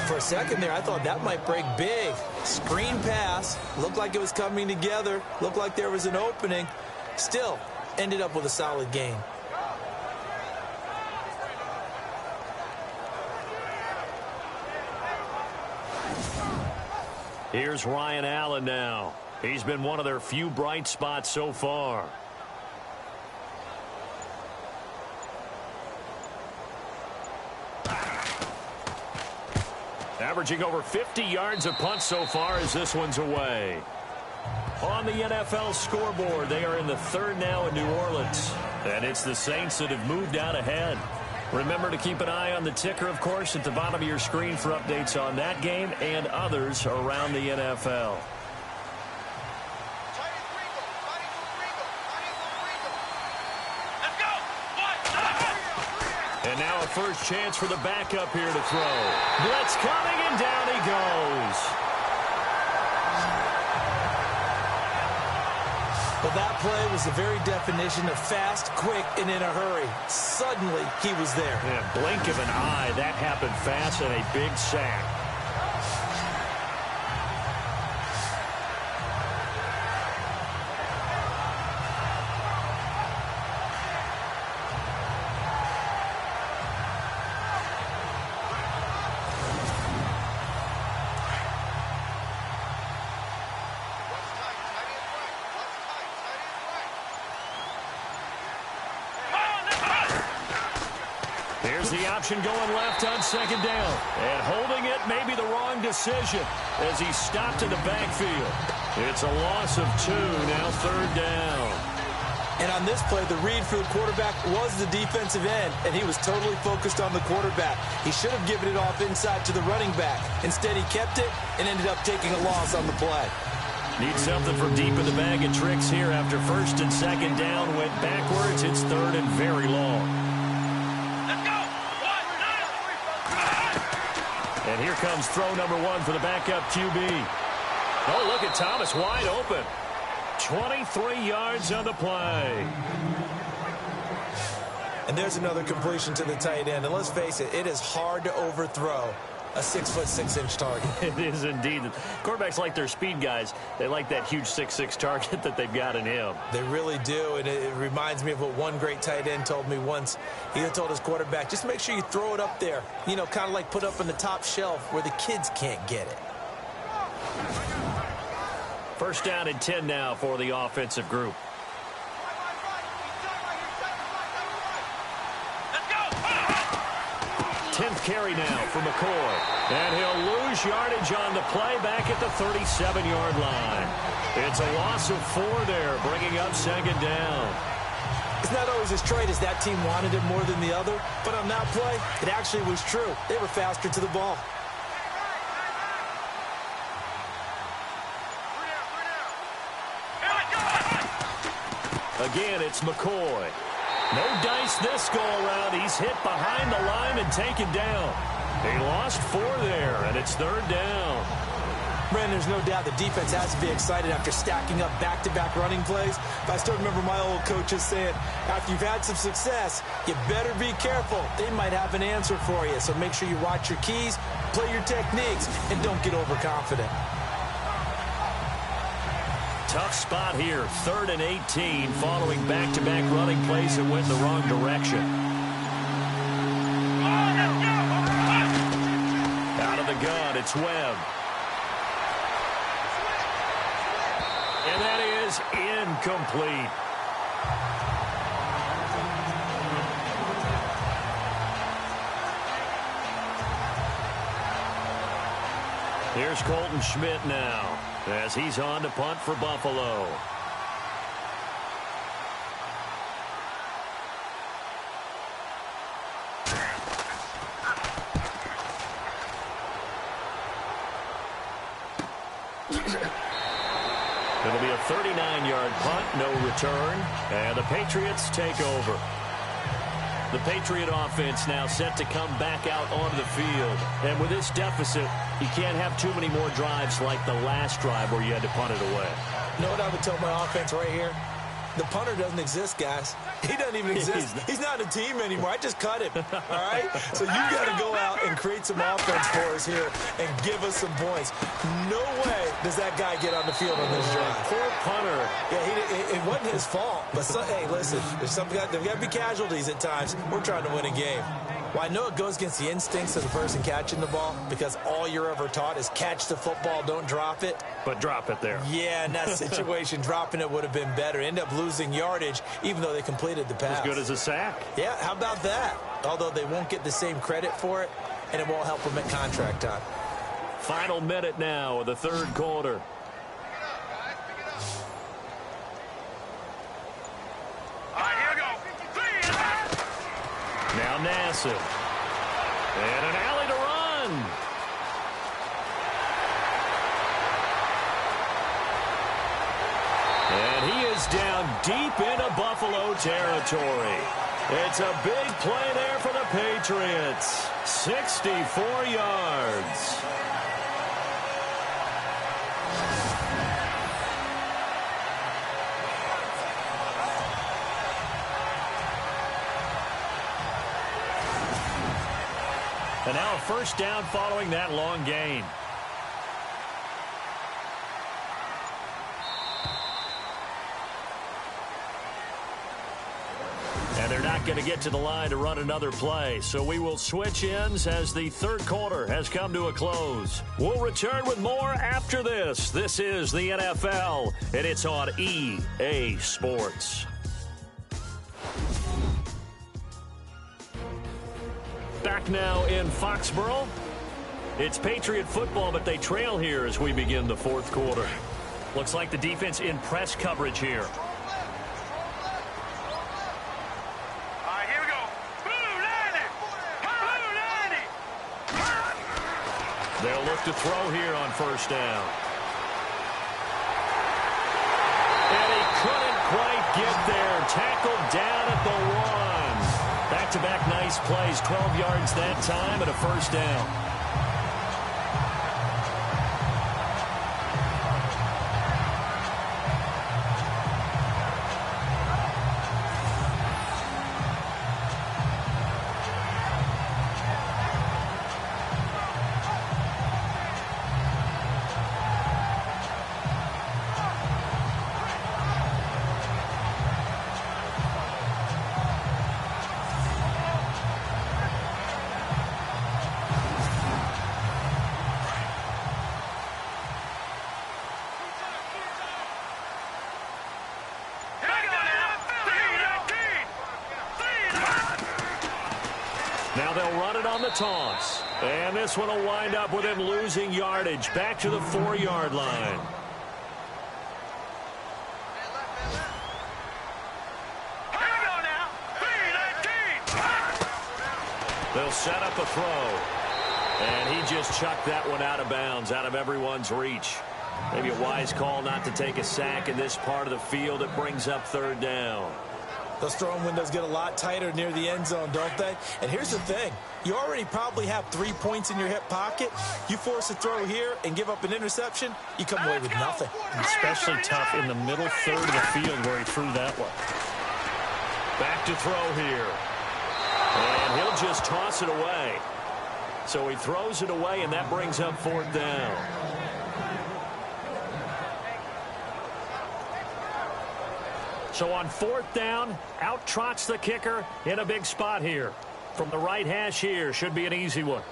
For a second there, I thought that might break big. Screen pass, looked like it was coming together, looked like there was an opening. Still, ended up with a solid gain. Here's Ryan Allen now. He's been one of their few bright spots so far. Averaging over 50 yards a punt so far as this one's away. On the NFL scoreboard, they are in the 3rd now in New Orleans. And it's the Saints that have moved out ahead. Remember to keep an eye on the ticker, of course, at the bottom of your screen for updates on that game and others around the NFL. And now a first chance for the backup here to throw. Blitz coming, and down he goes. Well, that play was the very definition of fast, quick, and in a hurry. Suddenly, he was there. Yeah, blink of an eye, that happened fast, and a big sack. Here's the option going left on second down. And holding it may be the wrong decision as he stopped in the backfield. It's a loss of 2, now third down. And on this play, the read for the quarterback was the defensive end, and he was totally focused on the quarterback. He should have given it off inside to the running back. Instead, he kept it and ended up taking a loss on the play. Need something from deep in the bag of tricks here after first and second down. Went backwards. It's third and very long. Let's go. 1, 9. And here comes throw number 1 for the backup QB. Oh, look at Thomas wide open. 23 yards on the play. And there's another completion to the tight end. And let's face it, it is hard to overthrow a 6'6" target. It is indeed. Quarterbacks like their speed guys. They like that huge 6'6" target that they've got in him. They really do, and it reminds me of what one great tight end told me once. He told his quarterback, just make sure you throw it up there. You know, kind of like put up on the top shelf where the kids can't get it. First down and 10 now for the offensive group. Let's go. 10th carry now for McCoy. And he'll lose yardage on the play back at the 37-yard line. It's a loss of 4 there, bringing up second down. It's not always as straight as that team wanted it more than the other, but on that play, it actually was true. They were faster to the ball. Again, it's McCoy. No dice this go-around. He's hit behind the line and taken down. He lost 4 there, and it's third down. Brandon, there's no doubt the defense has to be excited after stacking up back-to-back running plays. But I still remember my old coaches saying, after you've had some success, you better be careful. They might have an answer for you. So make sure you watch your keys, play your techniques, and don't get overconfident. Tough spot here, 3rd and 18, following back-to-back running plays that went the wrong direction. Out of the gun, it's Webb. And that is incomplete. Here's Colton Schmidt now, as he's on to punt for Buffalo. It'll be a 39-yard punt, no return, and the Patriots take over. The Patriot offense now set to come back out onto the field. And with this deficit, you can't have too many more drives like the last drive where you had to punt it away. You know what I would tell my offense right here? The punter doesn't exist, guys. He doesn't even exist. He's not a team anymore. I just cut him, all right? So you got to go out and create some offense for us here and give us some points. No way does that guy get on the field on this drive. Poor punter. Yeah, it wasn't his fault. But, hey, listen, there's got to be casualties at times. We're trying to win a game. Well, I know it goes against the instincts of the person catching the ball because all you're ever taught is catch the football, don't drop it. But drop it there. Yeah, in that situation, dropping it would have been better. End up losing yardage, even though they completed the pass. As good as a sack. Yeah, how about that? Although they won't get the same credit for it, and it won't help them at contract time. Final minute now of the third quarter. Now Nassib. And an alley to run. And he is down deep into Buffalo territory. It's a big play there for the Patriots. 64 yards. And now a first down following that long gain. And they're not going to get to the line to run another play. So we will switch ends as the third quarter has come to a close. We'll return with more after this. This is the NFL, and it's on EA Sports. Back now in Foxborough. It's Patriot football, but they trail here as we begin the fourth quarter. Looks like the defense in press coverage here. They'll look to throw here on first down. And he couldn't quite get there. Tackled down at the 1. Back-to-back nice plays. 12 yards that time and a first down. Now they'll run it on the toss. And this one will wind up with him losing yardage back to the 4-yard line. They'll set up a throw. And he just chucked that one out of bounds, out of everyone's reach. Maybe a wise call not to take a sack in this part of the field. It brings up third down. Those throwing windows get a lot tighter near the end zone, don't they? And here's the thing. You already probably have 3 points in your hip pocket. You force a throw here and give up an interception, you come away with nothing. Especially tough in the middle third of the field where he threw that one. Back to throw here. And he'll just toss it away. So he throws it away, and that brings up fourth down. So on fourth down, out trots the kicker in a big spot here. From the right hash here, should be an easy one.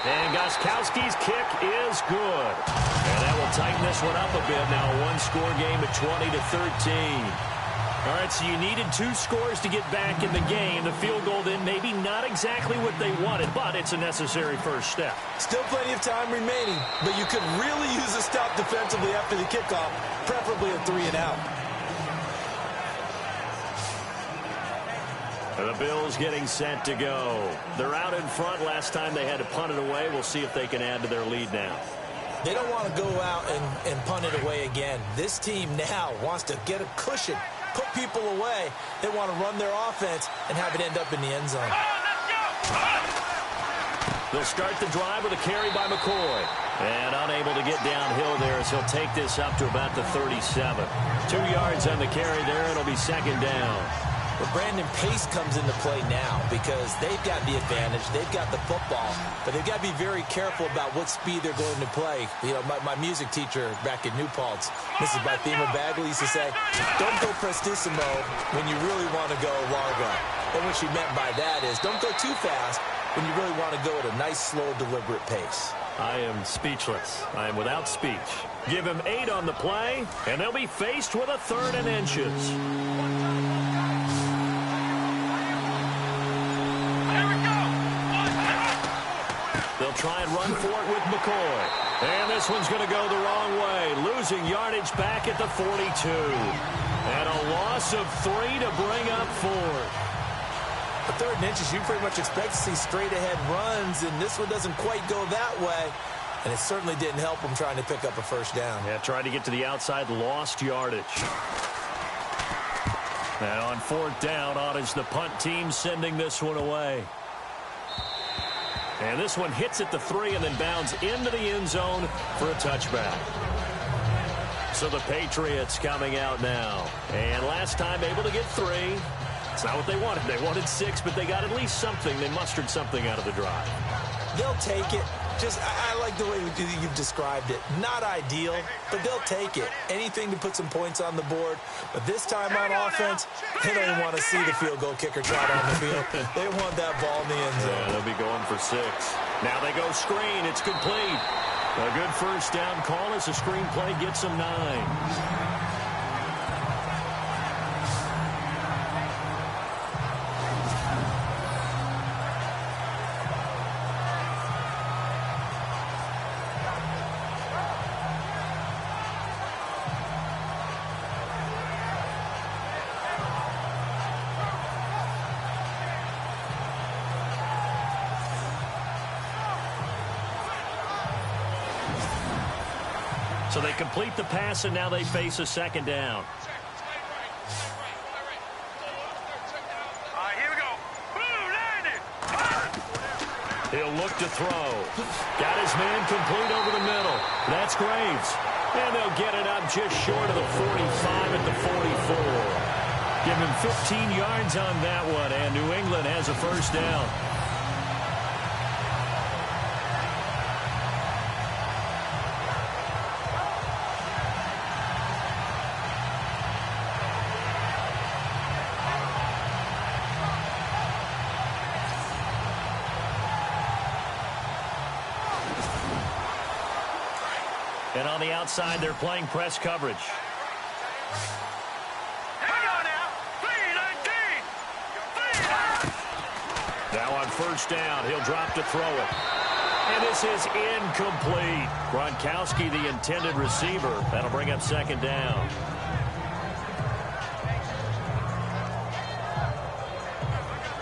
And Gostkowski's kick is good. And that will tighten this one up a bit now. A one-score game at 20-13. All right, so you needed 2 scores to get back in the game. The field goal then maybe not exactly what they wanted, but it's a necessary first step. Still plenty of time remaining, but you could really use a stop defensively after the kickoff, preferably a 3-and-out. The Bills getting set to go. They're out in front. Last time they had to punt it away. We'll see if they can add to their lead now. They don't want to go out and punt it away again. This team now wants to get a cushion, put people away. They want to run their offense and have it end up in the end zone. They'll start the drive with a carry by McCoy. And unable to get downhill there as he'll take this up to about the 37. 2 yards on the carry there. It'll be second down. But Brandon Pace comes into play now because they've got the advantage. They've got the football. But they've got to be very careful about what speed they're going to play. You know, my music teacher back in New Paltz, Mrs. Bythema Bagley, used to say, don't go prestissimo when you really want to go largo. And what she meant by that is don't go too fast when you really want to go at a nice, slow, deliberate pace. I am speechless. I am without speech. Give him 8 on the play, and they'll be faced with a 3rd and inches. They'll try and run for it with McCoy. And this one's going to go the wrong way. Losing yardage back at the 42. And a loss of 3 to bring up 4. A 3rd and inches, you pretty much expect to see straight-ahead runs, and this one doesn't quite go that way. And it certainly didn't help him trying to pick up a first down. Yeah, trying to get to the outside, lost yardage. And on fourth down, on is the punt team sending this one away. And this one hits at the 3 and then bounds into the end zone for a touchback. So the Patriots coming out now. And last time able to get 3. It's not what they wanted. They wanted 6, but they got at least something. They mustered something out of the drive. They'll take it. I like the way you've described it. Not ideal, but they'll take it. Anything to put some points on the board. But this time on offense, they don't even want to see the field goal kicker trot on the field. They want that ball in the end zone. Yeah, they'll be going for 6. Now they go screen. It's complete. A good first down call as the screen play gets them 9. So they complete the pass, and now they face a second down. Here we go. He'll look to throw. Got his man complete over the middle. That's Graves. And they'll get it up just short of the 45 at the 44. Give him 15 yards on that one, and New England has a first down. And on the outside, they're playing press coverage. Hang on now. 3-19. Now on first down, he'll drop to throw it. And this is incomplete. Gronkowski, the intended receiver. That'll bring up second down.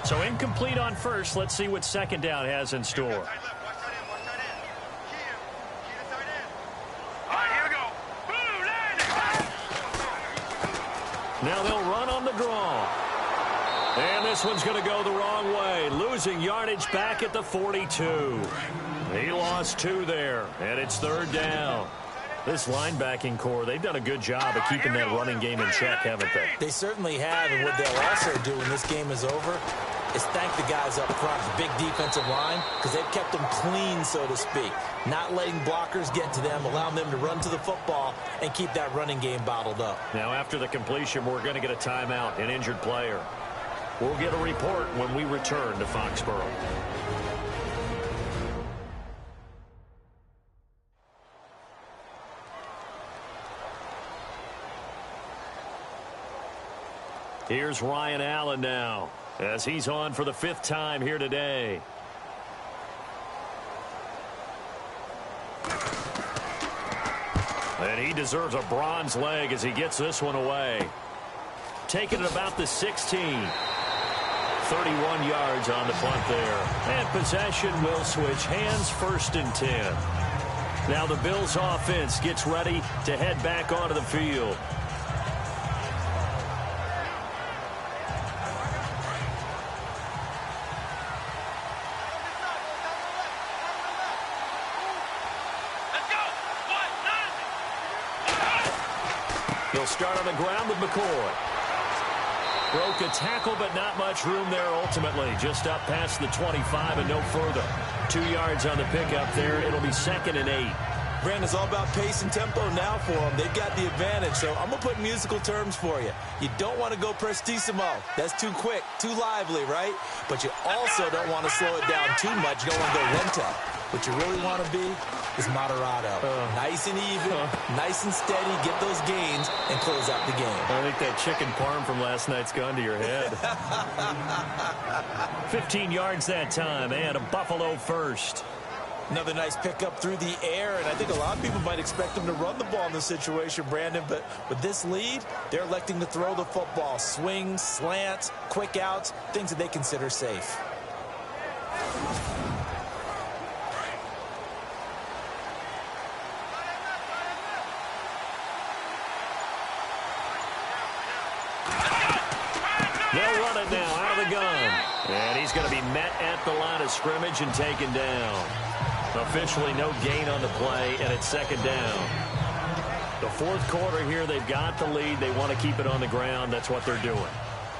So incomplete on first. Let's see what second down has in store. Now they'll run on the draw. And this one's going to go the wrong way. Losing yardage back at the 42. He lost 2 there, and it's third down. This linebacking core, they've done a good job of keeping that running game in check, haven't they? They certainly have, and what they'll also do when this game is over is thank the guys up front, the big defensive line, because they've kept them clean, so to speak. Not letting blockers get to them, allowing them to run to the football and keep that running game bottled up. Now, after the completion, we're going to get a timeout, an injured player. We'll get a report when we return to Foxborough. Here's Ryan Allen now, as he's on for the 5th time here today. And he deserves a bronze leg as he gets this one away. Taking it about the 16. 31 yards on the punt there. And possession will switch hands, 1st and 10. Now the Bills offense gets ready to head back onto the field. He'll start on the ground with McCoy. Broke a tackle, but not much room there ultimately. Just up past the 25 and no further. 2 yards on the pickup there. It'll be 2nd and 8. Brandon, it's all about pace and tempo now for them. They've got the advantage, so I'm going to put musical terms for you. You don't want to go prestissimo. That's too quick, too lively, right? But you also don't want to slow it down too much. You don't want to go lento. What you really want to be is moderato. Nice and even, nice and steady, get those gains, and close out the game. I think that chicken parm from last night's gone to your head. 15 yards that time, and a Buffalo first. Another nice pickup through the air, and I think a lot of people might expect them to run the ball in this situation, Brandon, but with this lead, they're electing to throw the football. Swings, slants, quick outs, things that they consider safe. They'll run it now out of the gun. And he's going to be met at the line of scrimmage and taken down. Officially no gain on the play, and it's second down. The fourth quarter here, they've got the lead. They want to keep it on the ground. That's what they're doing.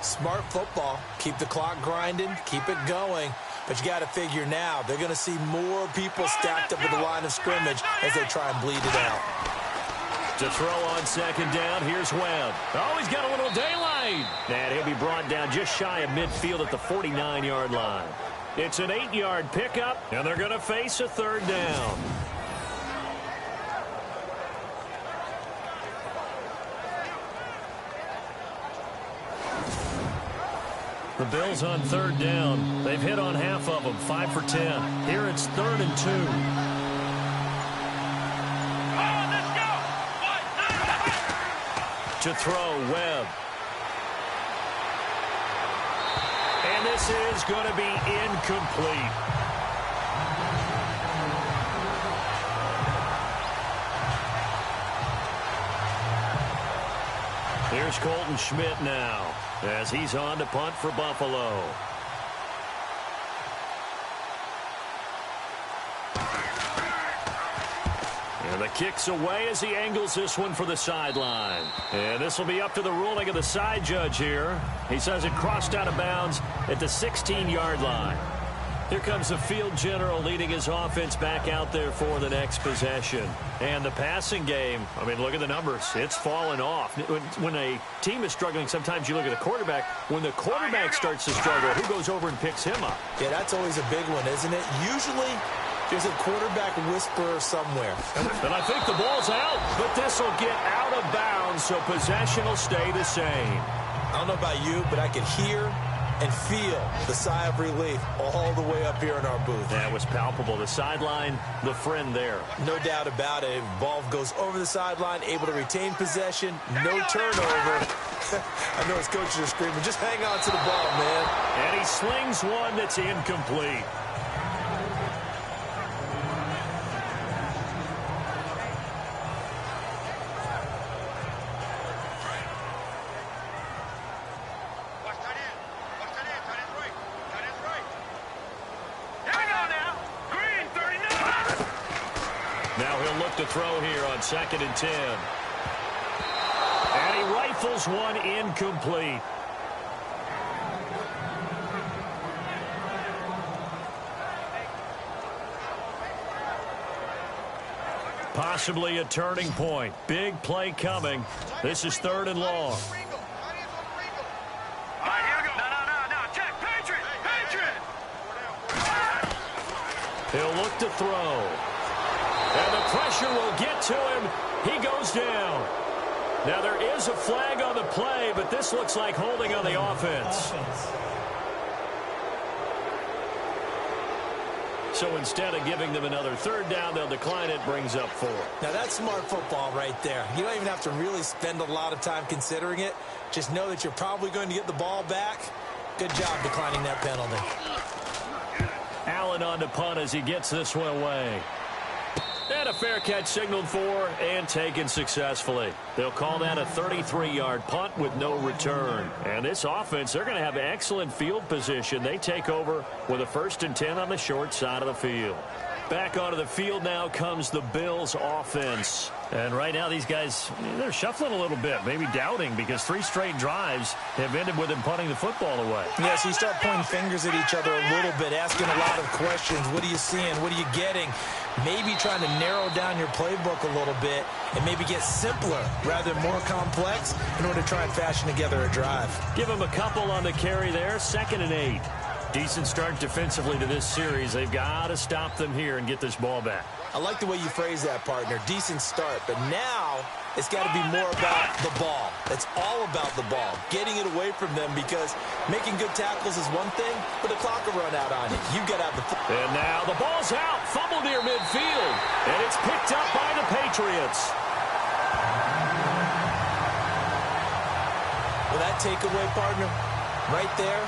Smart football. Keep the clock grinding. Keep it going. But you got to figure now, they're going to see more people stacked up at the line of scrimmage as they try and bleed it out. To throw on second down, here's Webb. Oh, he's got a little daylight. And he'll be brought down just shy of midfield at the 49-yard line. It's an 8-yard pickup, and they're going to face a third down. The Bills on third down. They've hit on half of them, 5 for 10. Here it's 3rd and 2. To throw, Webb. And this is going to be incomplete. Here's Colton Schmidt now as he's on to punt for Buffalo. And the kick's away as he angles this one for the sideline. And this will be up to the ruling of the side judge here. He says it crossed out of bounds at the 16-yard line. Here comes the field general leading his offense back out there for the next possession. And the passing game, I mean, look at the numbers. It's fallen off. When a team is struggling, sometimes you look at the quarterback. When the quarterback starts to struggle, who goes over and picks him up? Yeah, that's always a big one, isn't it? Usually there's a quarterback whisperer somewhere. And I think the ball's out, but this will get out of bounds, so possession will stay the same. I don't know about you, but I can hear and feel the sigh of relief all the way up here in our booth. That was palpable. The sideline, the friend there. No doubt about it. Ball goes over the sideline, able to retain possession, no turnover. I know his coaches are screaming, just hang on to the ball, man. And he slings one that's incomplete. To throw here on 2nd and 10. And he rifles one incomplete. Possibly a turning point. Big play coming. This is 3rd and long. He'll look to throw. And the pressure will get to him. He goes down. Now there is a flag on the play, but this looks like holding on the offense. So instead of giving them another 3rd down, they'll decline it, brings up 4. Now that's smart football right there. You don't even have to really spend a lot of time considering it. Just know that you're probably going to get the ball back. Good job declining that penalty. Allen on to punt as he gets this one away. And a fair catch signaled for and taken successfully. They'll call that a 33-yard punt with no return. And this offense, they're going to have excellent field position. They take over with a 1st and 10 on the short side of the field. Back onto the field now comes the Bills offense. And right now these guys, they're shuffling a little bit, maybe doubting, because 3 straight drives have ended with them punting the football away. Yeah, so you start pointing fingers at each other a little bit, asking a lot of questions. What are you seeing? What are you getting? Maybe trying to narrow down your playbook a little bit and maybe get simpler rather than more complex in order to try and fashion together a drive. Give them a couple on the carry there, 2nd and 8. Decent start defensively to this series. They've got to stop them here and get this ball back. I like the way you phrase that, partner. Decent start, but now it's got to be more about the ball. It's all about the ball, getting it away from them, because making good tackles is one thing, but the clock will run out on you. You've got to have the... And now the ball's out, fumbled near midfield, and it's picked up by the Patriots. Well, that takeaway, partner, right there,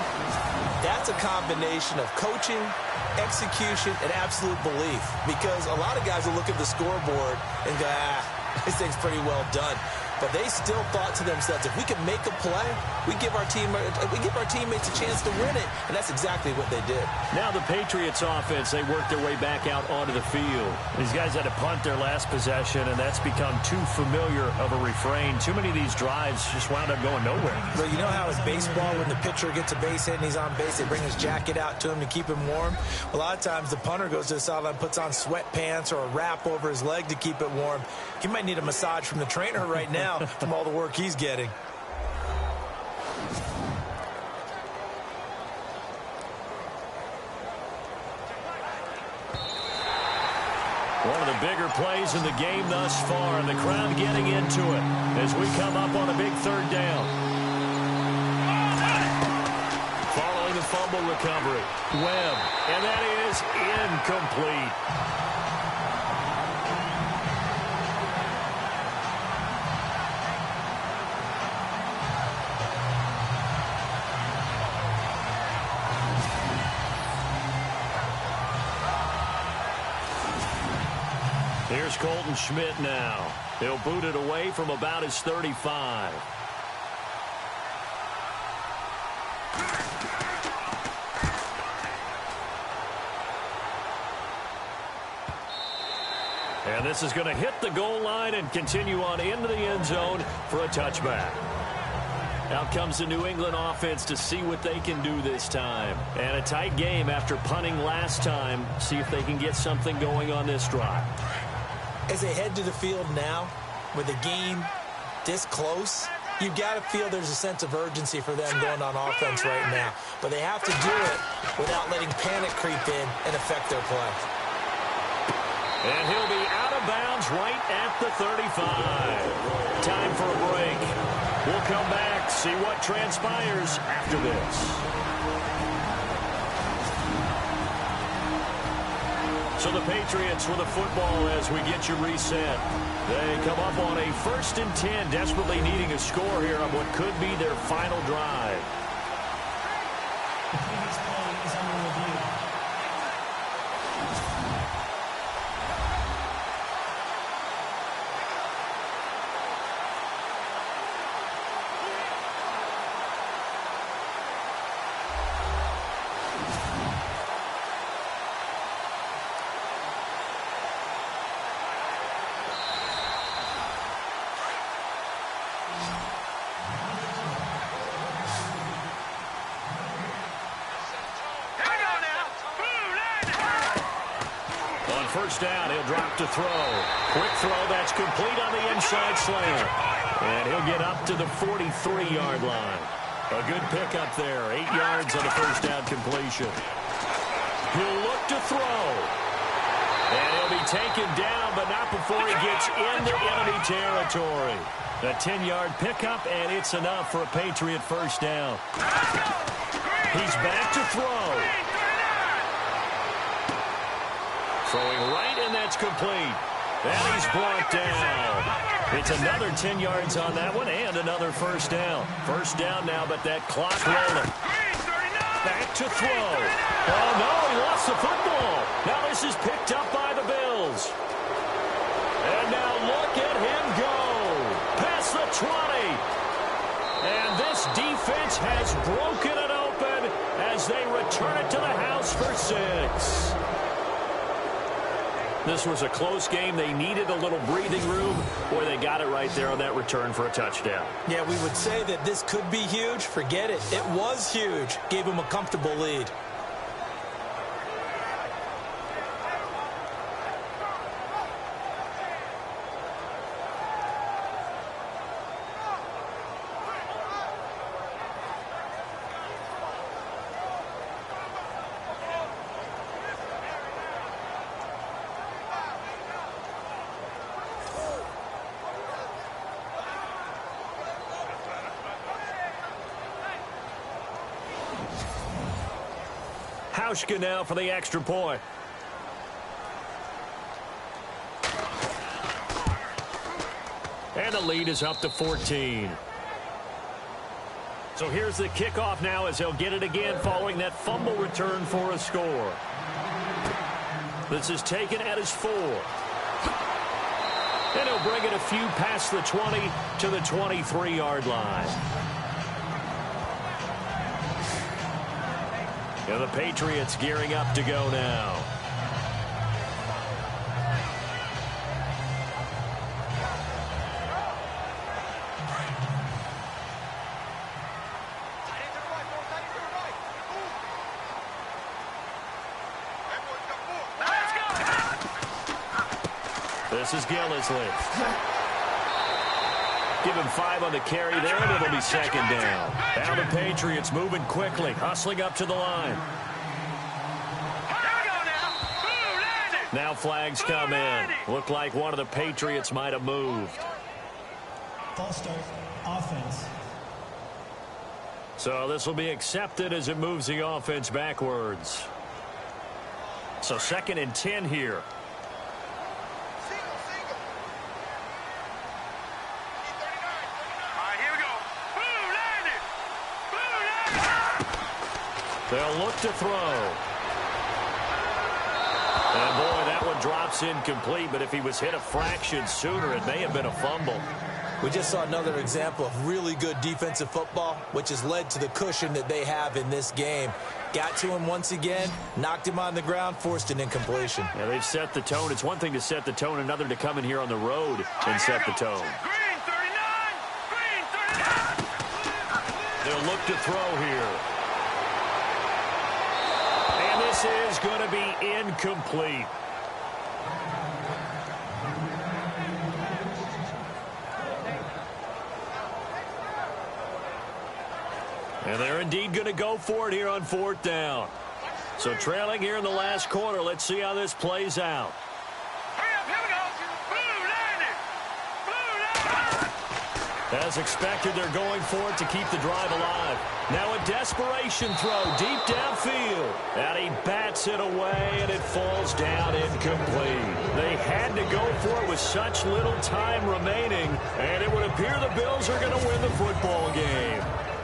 that's a combination of coaching, execution, and absolute belief. Because a lot of guys will look at the scoreboard and go, this thing's pretty well done. but they still thought to themselves, if we can make a play, we give our teammates a chance to win it, and that's exactly what they did. Now the Patriots offense, they worked their way back out onto the field. These guys had to punt their last possession, and that's become too familiar of a refrain. Too many of these drives just wound up going nowhere. Well, you know how in baseball, when the pitcher gets a base hit and he's on base, they bring his jacket out to him to keep him warm? A lot of times the punter goes to the sideline, puts on sweatpants or a wrap over his leg to keep it warm. He might need a massage from the trainer right now from all the work he's getting. One of the bigger plays in the game thus far, and the crowd getting into it as we come up on a big third down. Following the fumble recovery, Webb, and that is incomplete. Here's Colton Schmidt now. He'll boot it away from about his 35. And this is going to hit the goal line and continue on into the end zone for a touchback. Out comes the New England offense to see what they can do this time. And a tight game after punting last time. See if they can get something going on this drive. As they head to the field now, with the game this close, you've got to feel there's a sense of urgency for them going on offense right now. But they have to do it without letting panic creep in and affect their play. And he'll be out of bounds right at the 35. Time for a break. We'll come back, see what transpires after this. So the Patriots with a football as we get you reset. They come up on a 1st and 10, desperately needing a score here on what could be their final drive. The previous play is under review. First down, he'll drop to throw. Quick throw, that's complete on the inside slant. And he'll get up to the 43-yard line. A good pickup there, 8 yards on the first down completion. He'll look to throw. And he'll be taken down, but not before he gets into enemy territory. A 10-yard pickup, and it's enough for a Patriot first down. He's back to throw. Throwing right, and that's complete. And he's brought down. It's another 10 yards on that one, and another first down. First down now, but that clock rolling. Back to throw. Oh, no, he lost the football. Now this is picked up by the Bills. And now look at him go. Past the 20. And this defense has broken it open as they return it to the house for 6. This was a close game. They needed a little breathing room. Boy, they got it right there on that return for a touchdown. Yeah, we would say that this could be huge. Forget it. It was huge. Gave them a comfortable lead. Hauschka now for the extra point. And the lead is up to 14. So here's the kickoff now as he'll get it again following that fumble return for a score. This is taken at his 4. And he'll bring it a few past the 20 to the 23-yard line. And the Patriots gearing up to go now. This is Gillisley. Give him 5 on the carry there, and it'll be second down. Now the Patriots moving quickly, hustling up to the line. Now flags come in. Looked like one of the Patriots might have moved. False start, offense. So this will be accepted as it moves the offense backwards. So 2nd and 10 here. They'll look to throw. And boy, that one drops incomplete, but if he was hit a fraction sooner, it may have been a fumble. We just saw another example of really good defensive football, which has led to the cushion that they have in this game. Got to him once again, knocked him on the ground, forced an incompletion. Yeah, they've set the tone. It's one thing to set the tone, another to come in here on the road and set the tone. Green 39! Green 39! They'll look to throw here. And this is going to be incomplete. And they're indeed going to go for it here on 4th down. So trailing here in the last quarter. Let's see how this plays out. Hurry up, here we go. Blue landing! Blue landing! As expected, they're going for it to keep the drive alive. Now a desperation throw deep downfield. And he bats it away, and it falls down incomplete. They had to go for it with such little time remaining, and it would appear the Bills are going to win the football game.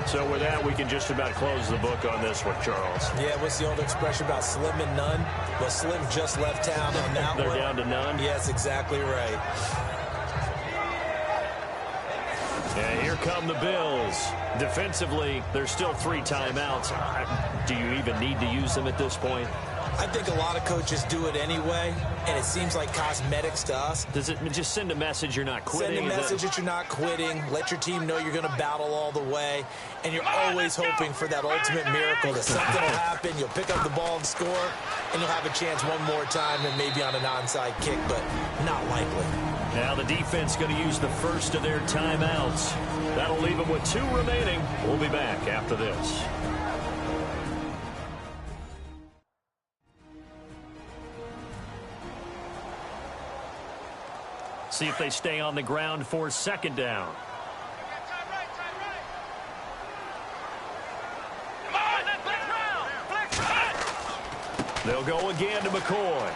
So with that, we can just about close the book on this one, Charles. Yeah, what's the old expression about slim and none? Well, Slim just left town on that They're one. down to none? Yes, exactly right. And here come the Bills. Defensively, there's still 3 timeouts. Do you even need to use them at this point? I think a lot of coaches do it anyway, and it seems like cosmetics to us. Does it just send a message you're not quitting? Send a message that you're not quitting. Let your team know you're going to battle all the way. And you're always hoping for that ultimate miracle that something will happen. You'll pick up the ball and score, and you'll have a chance one more time and maybe on an onside kick, but not likely. Now the defense going to use the first of their timeouts. That'll leave them with 2 remaining. We'll be back after this. See if they stay on the ground for 2nd down. They'll go again to McCoy.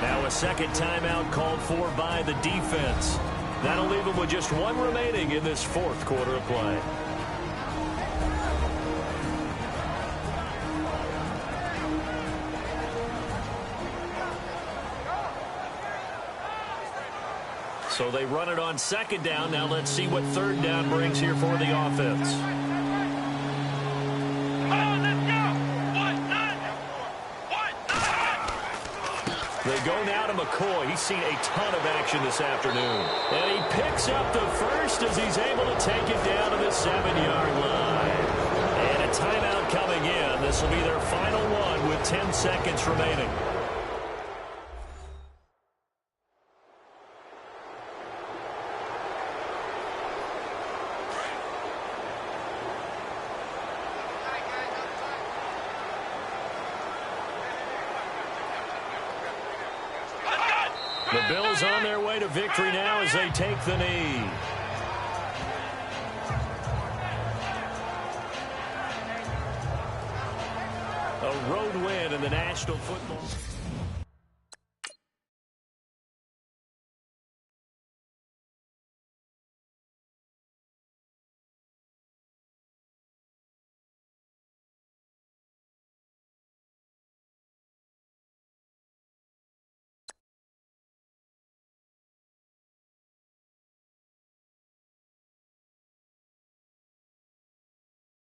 Now a 2nd timeout called for by the defense. That'll leave them with just 1 remaining in this 4th quarter of play. So they run it on 2nd down. Now let's see what 3rd down brings here for the offense. They go now to McCoy. He's seen a ton of action this afternoon. And he picks up the first as he's able to take it down to the 7-yard line. And a timeout coming in. This will be their final one with 10 seconds remaining. The Bills on their way to victory now as they take the knee. A road win in the National Football.